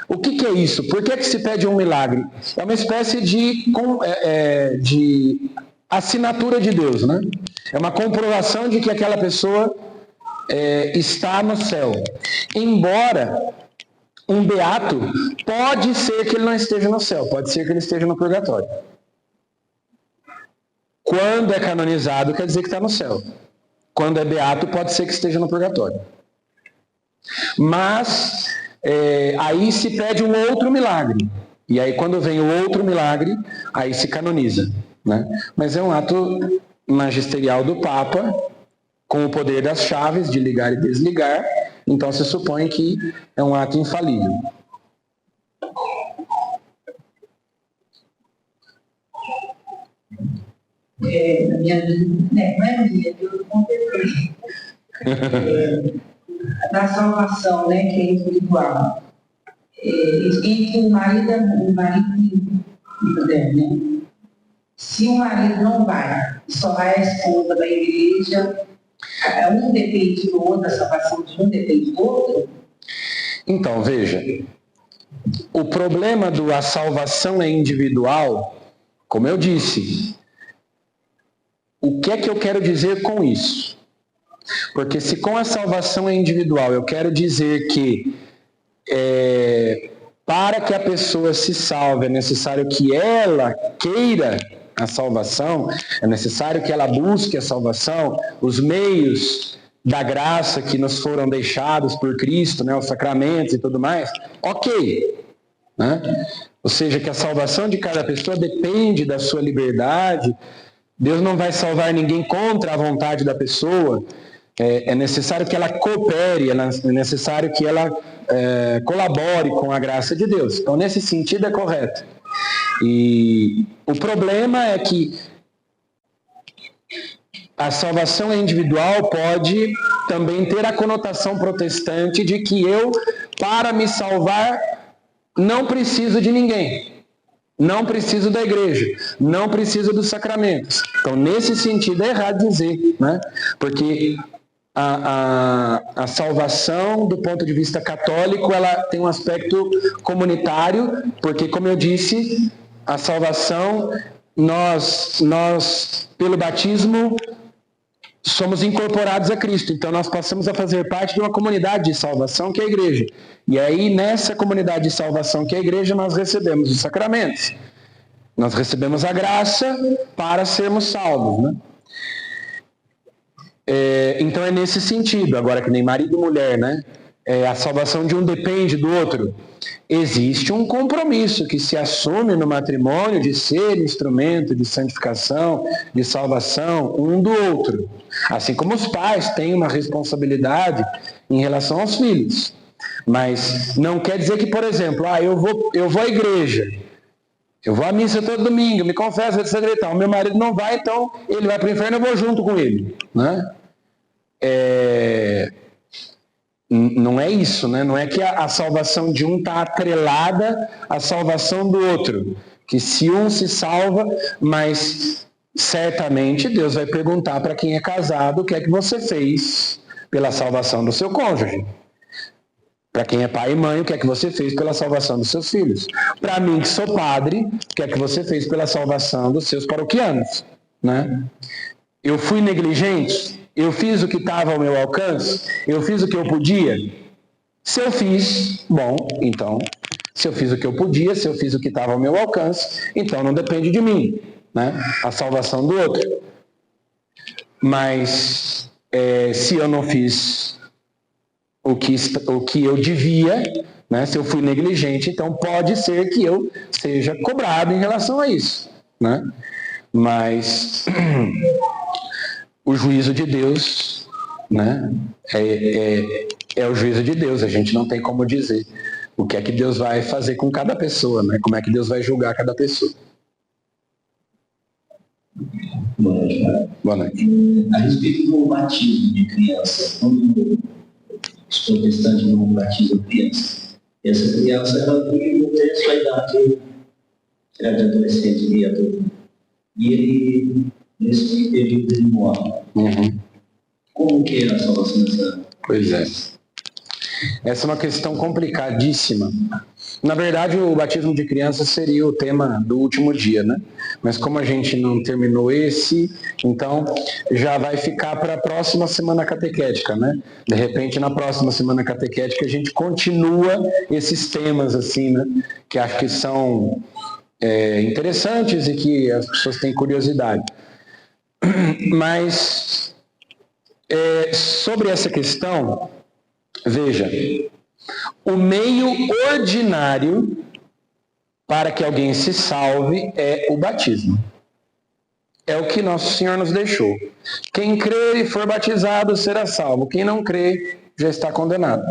Speaker 3: O que é isso? Por que se pede um milagre? É uma espécie de assinatura de Deus, né? É uma comprovação de que aquela pessoa está no céu. Embora um beato, pode ser que ele não esteja no céu, pode ser que ele esteja no purgatório. Quando é canonizado, quer dizer que está no céu. Quando é beato, pode ser que esteja no purgatório. Mas, aí se pede um outro milagre. E aí, quando vem o outro milagre, aí se canoniza, né? Mas é um ato magisterial do Papa, com o poder das chaves de ligar e desligar, então se supõe que é um ato infalível.
Speaker 5: Na minha vida, não é minha, eu completei. Da salvação, né, que é individual. Entre o marido e a mulher, né? Se o marido não vai, só vai a esposa da igreja, um depende do outro, a salvação de um depende do outro?
Speaker 3: Então, veja, o problema a salvação é individual, como eu disse. O que é que eu quero dizer com isso? Porque se com a salvação é individual, eu quero dizer que para que a pessoa se salve é necessário que ela queira a salvação, é necessário que ela busque a salvação, os meios da graça que nos foram deixados por Cristo, né, os sacramentos e tudo mais, ok, né? Ou seja, que a salvação de cada pessoa depende da sua liberdade. Deus não vai salvar ninguém contra a vontade da pessoa. É necessário que ela coopere, é necessário que ela colabore com a graça de Deus. Então, nesse sentido, é correto. E o problema é que a salvação individual pode também ter a conotação protestante de que eu, para me salvar, não preciso de ninguém. Não preciso da igreja, não preciso dos sacramentos. Então, nesse sentido, é errado dizer, né? Porque a salvação, do ponto de vista católico, ela tem um aspecto comunitário, porque, como eu disse, a salvação, nós pelo batismo, somos incorporados a Cristo. Então, nós passamos a fazer parte de uma comunidade de salvação, que é a igreja. E aí, nessa comunidade de salvação, que é a igreja, nós recebemos os sacramentos. Nós recebemos a graça para sermos salvos, né? Então, é nesse sentido. Agora, que nem marido e mulher, né? A salvação de um depende do outro. Existe um compromisso que se assume no matrimônio de ser instrumento de santificação, de salvação, um do outro. Assim como os pais têm uma responsabilidade em relação aos filhos. Mas não quer dizer que, por exemplo, eu vou à igreja, eu vou à missa todo domingo, me confesso, etc. e tal. Meu marido não vai, então ele vai para o inferno, eu vou junto com ele. Né? Não é isso, né? Não é que a salvação de um está atrelada à salvação do outro. Que se um se salva, mas certamente Deus vai perguntar para quem é casado o que é que você fez pela salvação do seu cônjuge. Para quem é pai e mãe, o que é que você fez pela salvação dos seus filhos. Para mim, que sou padre, o que é que você fez pela salvação dos seus paroquianos. Né? Eu fui negligente? Eu fiz o que estava ao meu alcance? Eu fiz o que eu podia? Se eu fiz, bom, então, se eu fiz o que eu podia, se eu fiz o que estava ao meu alcance, então não depende de mim, né? A salvação do outro. Mas, se eu não fiz o que eu devia, né? Se eu fui negligente, então pode ser que eu seja cobrado em relação a isso, né? Mas o juízo de Deus, né, é o juízo de Deus. A gente não tem como dizer o que é que Deus vai fazer com cada pessoa, né? Como é que Deus vai julgar cada pessoa.
Speaker 4: Boa noite, cara.
Speaker 3: Boa noite.
Speaker 4: A respeito do batismo de criança, quando os protestantes não batizam criança, essa criança ela tem a sua idade, será de adolescente e adulto, e ele, nesse período, ele morre.
Speaker 3: Uhum.
Speaker 4: Como que é a salvação dessa?
Speaker 3: Pois é. Essa é uma questão complicadíssima. Na verdade, o batismo de criança seria o tema do último dia, né? Mas como a gente não terminou esse, então já vai ficar para a próxima semana catequética, né? De repente, na próxima semana catequética, a gente continua esses temas, assim, né? Que acho que são interessantes e que as pessoas têm curiosidade. Mas, sobre essa questão, veja, o meio ordinário para que alguém se salve é o batismo. É o que Nosso Senhor nos deixou. Quem crer e for batizado será salvo. Quem não crê já está condenado.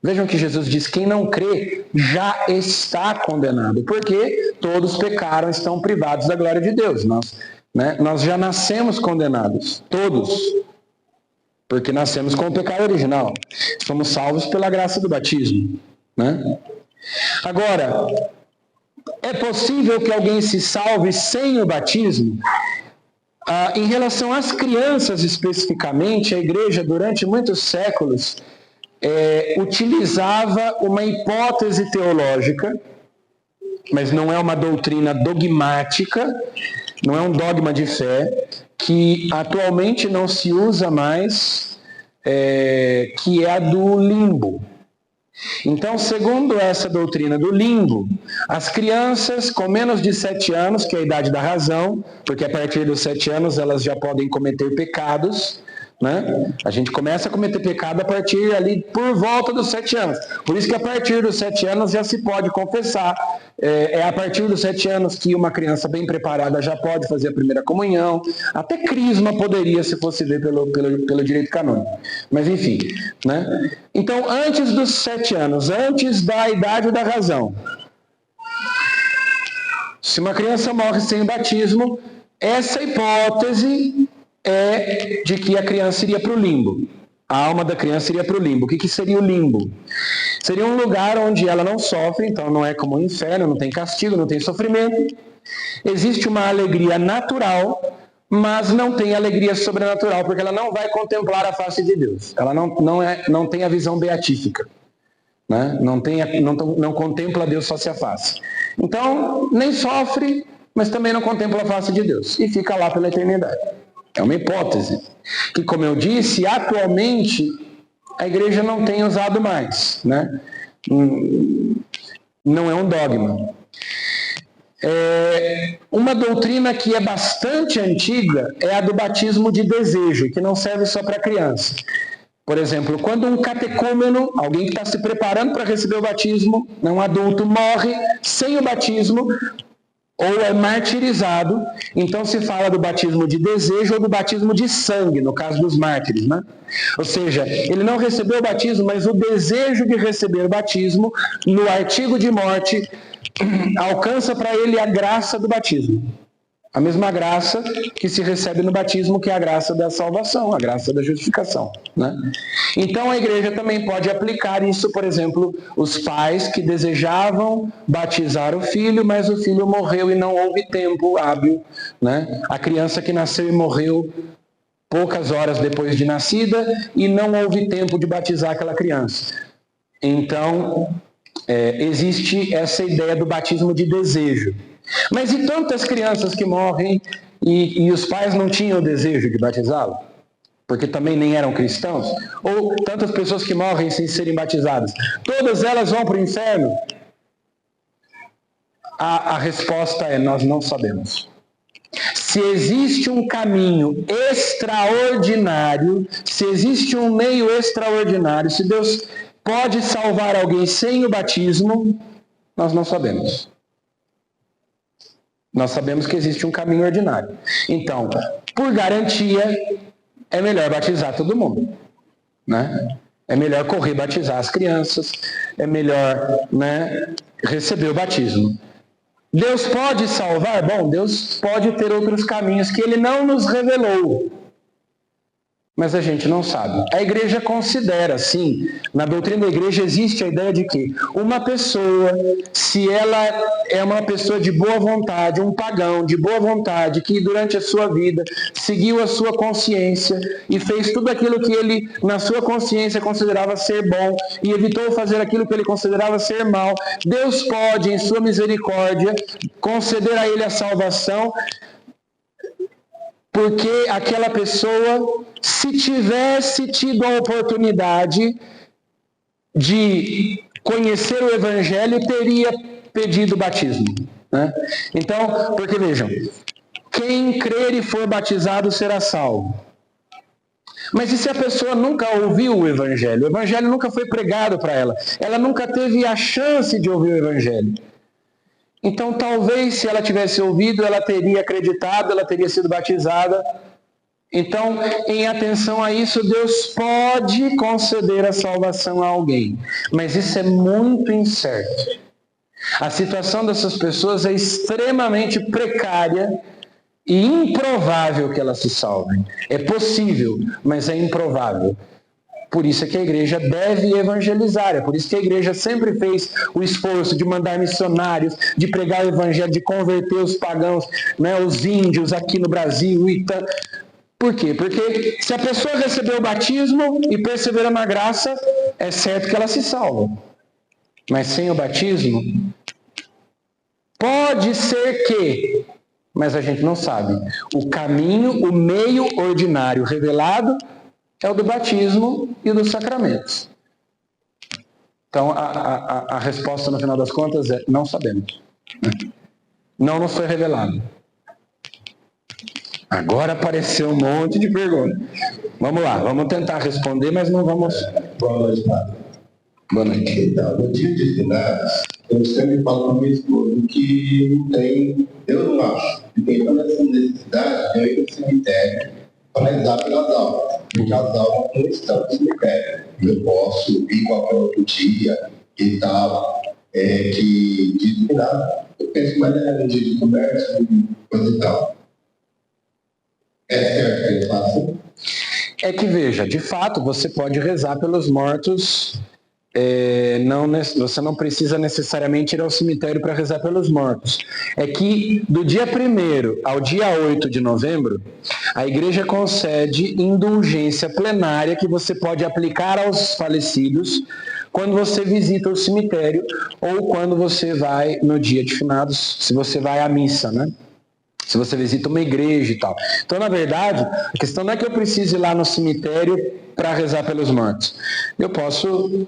Speaker 3: Vejam que Jesus diz, quem não crê já está condenado. Porque todos pecaram e estão privados da glória de Deus. Nós já nascemos condenados, todos. Porque nascemos com o pecado original. Somos salvos pela graça do batismo. Né? Agora, é possível que alguém se salve sem o batismo? Em relação às crianças especificamente, a igreja durante muitos séculos utilizava uma hipótese teológica, mas não é uma doutrina dogmática, não é um dogma de fé, que atualmente não se usa mais, que é a do limbo. Então, segundo essa doutrina do limbo, as crianças com menos de 7 anos, que é a idade da razão, porque a partir dos 7 anos elas já podem cometer pecados, né? A gente começa a cometer pecado a partir ali por volta dos 7 anos. Por isso que a partir dos 7 anos já se pode confessar. É a partir dos 7 anos que uma criança bem preparada já pode fazer a primeira comunhão. Até crisma poderia, se fosse ver pelo direito canônico. Mas enfim, né? Então, antes dos 7 anos, antes da idade da razão, se uma criança morre sem batismo, essa hipótese é de que a criança iria para o limbo. A alma da criança iria para o limbo. O que seria o limbo? Seria um lugar onde ela não sofre, então não é como o inferno, não tem castigo, não tem sofrimento. Existe uma alegria natural, mas não tem alegria sobrenatural, porque ela não vai contemplar a face de Deus. Ela não tem a visão beatífica. Né? Não contempla Deus face a face. Então, nem sofre, mas também não contempla a face de Deus. E fica lá pela eternidade. É uma hipótese que, como eu disse, atualmente a igreja não tem usado mais, né? Não é um dogma. Uma doutrina que é bastante antiga é a do batismo de desejo, que não serve só para criança. Por exemplo, quando um catecúmeno, alguém que está se preparando para receber o batismo, um adulto, morre sem o batismo, ou é martirizado, então se fala do batismo de desejo ou do batismo de sangue, no caso dos mártires, né? Ou seja, ele não recebeu o batismo, mas o desejo de receber o batismo, no artigo de morte, alcança para ele a graça do batismo. A mesma graça que se recebe no batismo, que é a graça da salvação, a graça da justificação, né? Então a igreja também pode aplicar isso, por exemplo, os pais que desejavam batizar o filho, mas o filho morreu e não houve tempo hábil, né? A criança que nasceu e morreu poucas horas depois de nascida e não houve tempo de batizar aquela criança. Então, existe essa ideia do batismo de desejo. Mas e tantas crianças que morrem e os pais não tinham o desejo de batizá-lo? Porque também nem eram cristãos? Ou tantas pessoas que morrem sem serem batizadas? Todas elas vão para o inferno? A resposta é: nós não sabemos. Se existe um caminho extraordinário, se existe um meio extraordinário, se Deus pode salvar alguém sem o batismo, nós não sabemos. Nós sabemos que existe um caminho ordinário. Então, por garantia, é melhor batizar todo mundo, né? É melhor correr batizar as crianças, é melhor, né, receber o batismo. Deus pode salvar? Bom, Deus pode ter outros caminhos que Ele não nos revelou, mas a gente não sabe. A igreja considera, sim, na doutrina da igreja existe a ideia de que uma pessoa, se ela é uma pessoa de boa vontade, um pagão de boa vontade, que durante a sua vida seguiu a sua consciência e fez tudo aquilo que ele, na sua consciência, considerava ser bom e evitou fazer aquilo que ele considerava ser mal, Deus pode, em sua misericórdia, conceder a ele a salvação, porque aquela pessoa, se tivesse tido a oportunidade de conhecer o Evangelho, teria pedido batismo, né? Então, porque vejam, quem crer e for batizado será salvo. Mas e se a pessoa nunca ouviu o Evangelho? O Evangelho nunca foi pregado para ela. Ela nunca teve a chance de ouvir o Evangelho. Então, talvez, se ela tivesse ouvido, ela teria acreditado, ela teria sido batizada. Então, em atenção a isso, Deus pode conceder a salvação a alguém. Mas isso é muito incerto. A situação dessas pessoas é extremamente precária e improvável que elas se salvem. É possível, mas é improvável. Por isso é que a igreja deve evangelizar, é por isso que a igreja sempre fez o esforço de mandar missionários, de pregar o evangelho, de converter os pagãos, né, os índios aqui no Brasil. Por quê? Porque se a pessoa recebeu o batismo e perseverou na graça, é certo que ela se salva. Mas sem o batismo, pode ser que, mas a gente não sabe. O caminho, o meio ordinário revelado é o do batismo e dos sacramentos. Então, a resposta no final das contas é: não sabemos. Não nos foi revelado. Agora apareceu um monte de perguntas. Vamos lá, vamos tentar responder, mas não vamos...
Speaker 6: Boa noite, padre.
Speaker 3: Boa noite.
Speaker 6: Então, no dia de finados, eu sempre falo com minha esposa que não tem, eu não acho que tem toda essa necessidade de eu ir no cemitério para rezar pelas almas, porque as almas não estão no cemitério. Eu posso ir qualquer outro dia e tal, que dia de finados, eu penso mais no dia de conversa, coisa e tal. É certo que eu faço?
Speaker 3: É que, veja, de fato, você pode rezar pelos mortos. Você não precisa necessariamente ir ao cemitério para rezar pelos mortos. É que do dia 1º ao dia 8 de novembro, a igreja concede indulgência plenária que você pode aplicar aos falecidos quando você visita o cemitério ou quando você vai no dia de finados, se você vai à missa, né? Se você visita uma igreja e tal. Então, na verdade, a questão não é que eu precise ir lá no cemitério para rezar pelos mortos. Eu posso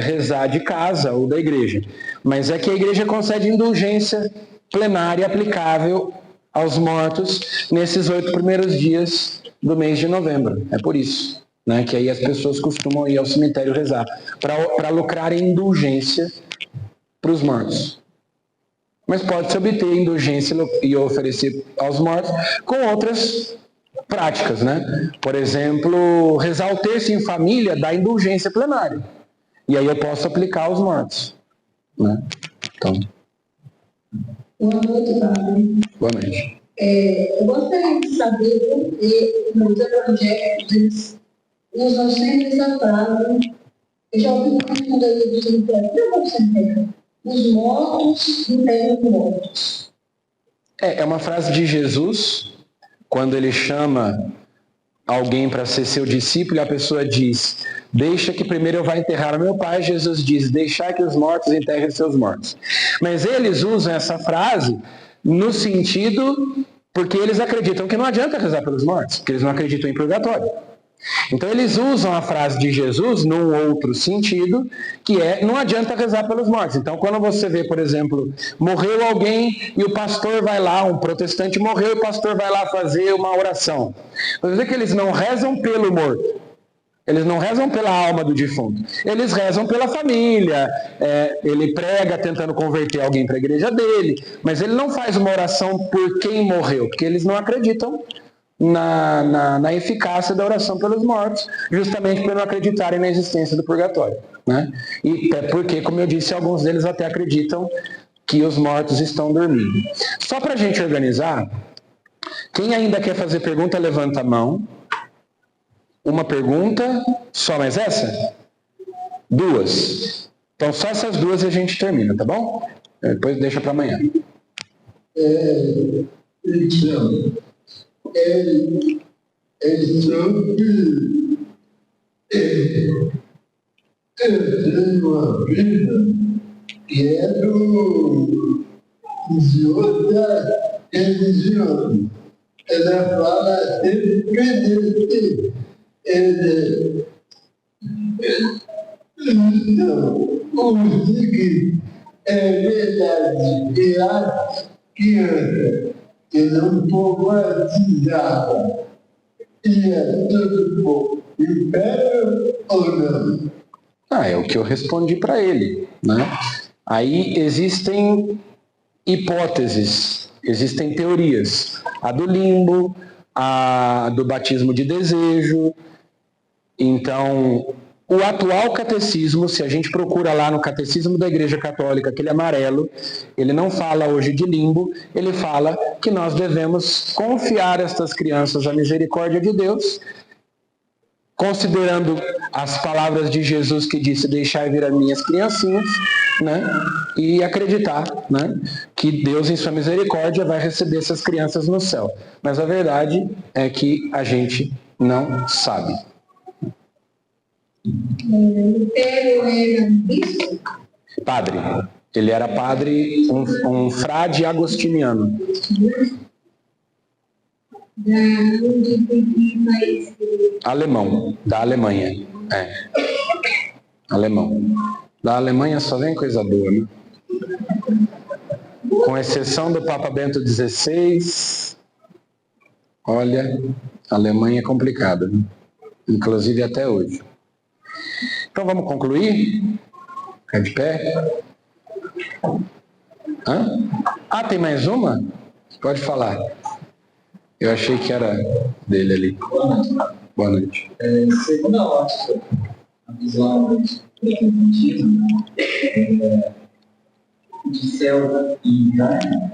Speaker 3: rezar de casa ou da igreja. Mas é que a igreja concede indulgência plenária aplicável aos mortos nesses 8 primeiros dias do mês de novembro. É por isso, né, que aí as pessoas costumam ir ao cemitério rezar, para lucrar indulgência para os mortos. mas pode-se obter indulgência e oferecer aos mortos com outras práticas, né? Por exemplo, rezar o terço em família dá indulgência plenária. E aí eu posso aplicar aos mortos, né? Então.
Speaker 7: Boa noite, padre.
Speaker 3: Boa noite.
Speaker 7: Eu gostaria de saber por que nos evangelhos usam sempre essa frase. Eu já ouvi muito aí do cemitério. Os mortos enterram os mortos.
Speaker 3: É uma frase de Jesus, quando ele chama alguém para ser seu discípulo, e a pessoa diz: deixa que primeiro eu vá enterrar o meu pai. Jesus diz: deixar que os mortos enterrem seus mortos. Mas eles usam essa frase no sentido porque eles acreditam que não adianta rezar pelos mortos, porque eles não acreditam em purgatório. Então eles usam a frase de Jesus num outro sentido, que é: não adianta rezar pelos mortos. Então quando você vê, por exemplo, morreu alguém e o pastor vai lá, um protestante morreu e o pastor vai lá fazer uma oração. Você vê que eles não rezam pelo morto, eles não rezam pela alma do defunto, eles rezam pela família. Ele prega tentando converter alguém para a igreja dele, mas ele não faz uma oração por quem morreu, porque eles não acreditam na eficácia da oração pelos mortos, justamente por não acreditarem na existência do purgatório, né? E é porque, como eu disse, alguns deles até acreditam que os mortos estão dormindo. Só para a gente organizar, quem ainda quer fazer pergunta, levanta a mão. Uma pergunta, só mais essa? Duas. Então só essas duas e a gente termina, tá bom? Depois deixa para amanhã.
Speaker 6: Eu tenho uma prima que é de outra religião. Ela fala sempre então, o seguinte, é verdade que a criança que não for batizada e é tudo bom, império ou não?
Speaker 3: É o que eu respondi para ele, né? Aí existem hipóteses, existem teorias. A do limbo, a do batismo de desejo. Então, o atual catecismo, se a gente procura lá no catecismo da Igreja Católica, aquele amarelo, ele não fala hoje de limbo, ele fala que nós devemos confiar estas crianças à misericórdia de Deus, considerando as palavras de Jesus que disse: deixai vir as minhas criancinhas, né? E acreditar, né, que Deus, em sua misericórdia, vai receber essas crianças no céu. Mas a verdade é que a gente não sabe.
Speaker 7: Lutero era bispo?
Speaker 3: Padre. Ele era padre, um frade agostiniano. Alemão, da Alemanha. Alemão. Da Alemanha só vem coisa boa, né? Com exceção do Papa Bento XVI, olha, a Alemanha é complicada, né? Inclusive até hoje. Então vamos concluir? Ficar de pé? Ah, tem mais uma? Pode falar. Eu achei que era dele ali. Boa noite.
Speaker 4: Segundo a ótica, a visão de céu e inferno,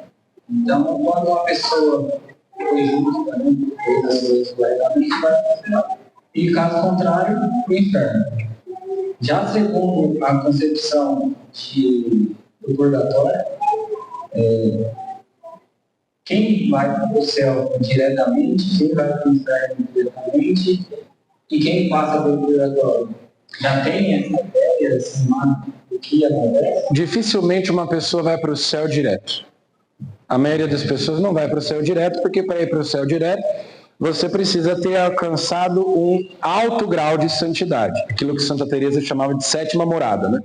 Speaker 4: então quando uma pessoa foi justa, né, fez as coisas corretamente, vai para o céu. E caso contrário, o inferno. Já segundo a concepção do purgatório, quem vai para o céu diretamente, quem vai para o inferno diretamente e quem passa pelo purgatório. Já tem essa ideia assim, do que acontece?
Speaker 3: Dificilmente uma pessoa vai para o céu direto. A maioria das pessoas não vai para o céu direto, porque para ir para o céu direto, você precisa ter alcançado um alto grau de santidade. Aquilo que Santa Teresa chamava de sétima morada, né?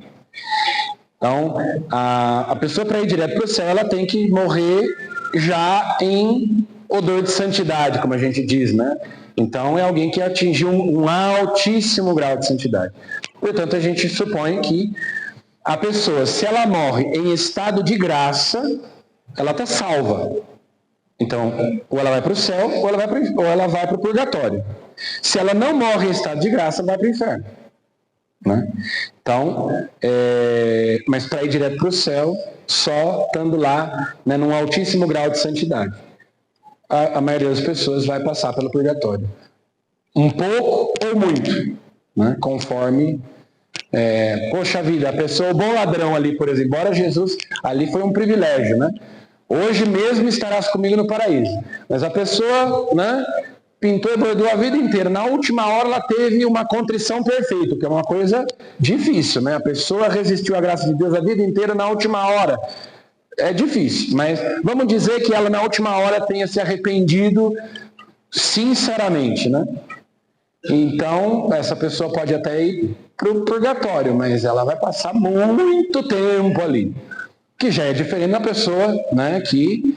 Speaker 3: Então, a pessoa, para ir direto para o céu, ela tem que morrer já em odor de santidade, como a gente diz, né? Então, é alguém que atingiu um altíssimo grau de santidade. Portanto, a gente supõe que a pessoa, se ela morre em estado de graça, ela está salva. Então, ou ela vai para o céu, ou ela vai para o purgatório. Se ela não morre em estado de graça, vai para o inferno. Né? Então, mas para ir direto para o céu, só estando lá, né, num altíssimo grau de santidade. A maioria das pessoas vai passar pelo purgatório. Um pouco ou muito, né? Conforme... poxa vida, a pessoa, o bom ladrão ali, por exemplo, embora Jesus, ali foi um privilégio, né? Hoje mesmo estarás comigo no paraíso. Mas a pessoa, né, pintou e bordou a vida inteira. Na última hora ela teve uma contrição perfeita, que é uma coisa difícil, né? A pessoa resistiu à graça de Deus a vida inteira, na última hora. É difícil, mas vamos dizer que ela na última hora tenha se arrependido sinceramente, né? Então, essa pessoa pode até ir para o purgatório, mas ela vai passar muito tempo ali. Que já é diferente da pessoa, né, que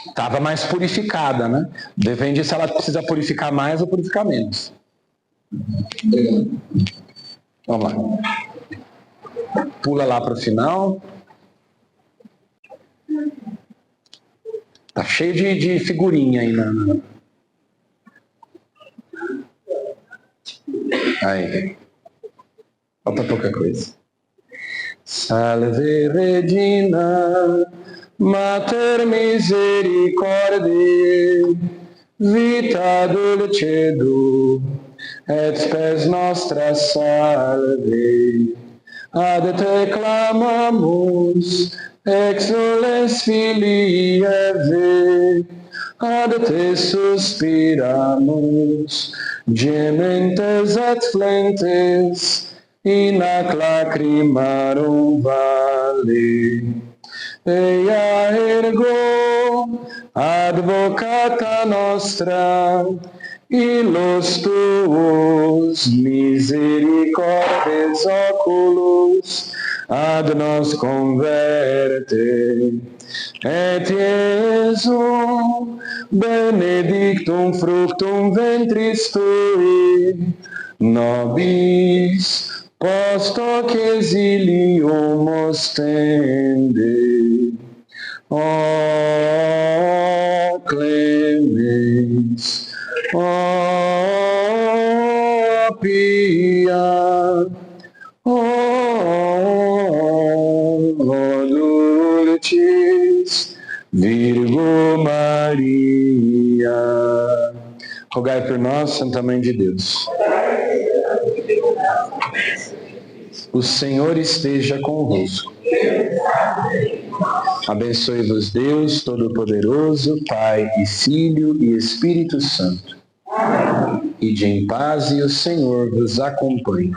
Speaker 3: estava mais purificada, né? Depende se ela precisa purificar mais ou purificar menos.
Speaker 6: Obrigado.
Speaker 3: Vamos lá. Pula lá para o final. Tá cheio de figurinha aí na... Aí. Falta pouca coisa. Salve Regina, Mater Misericordiae, vita dulcedo, et spes nostra salve. Ad te clamamus, ex nulles filii Eve, ad te suspiramus, gementes et flentes, in ac lacrimarum vale. Eia ergo, advocata nostra, illos tuos misericordes oculos, ad nos converte. Et Iesum benedictum fructum ventris tui, nobis post hoc exilium ostende. O clemens, o pia, o dulcis Virgo Maria. Rogai por nós, Santa Mãe de Deus. O Senhor esteja convosco. Abençoe-vos Deus Todo-Poderoso, Pai e Filho e Espírito Santo. Ide em paz e o Senhor vos acompanhe.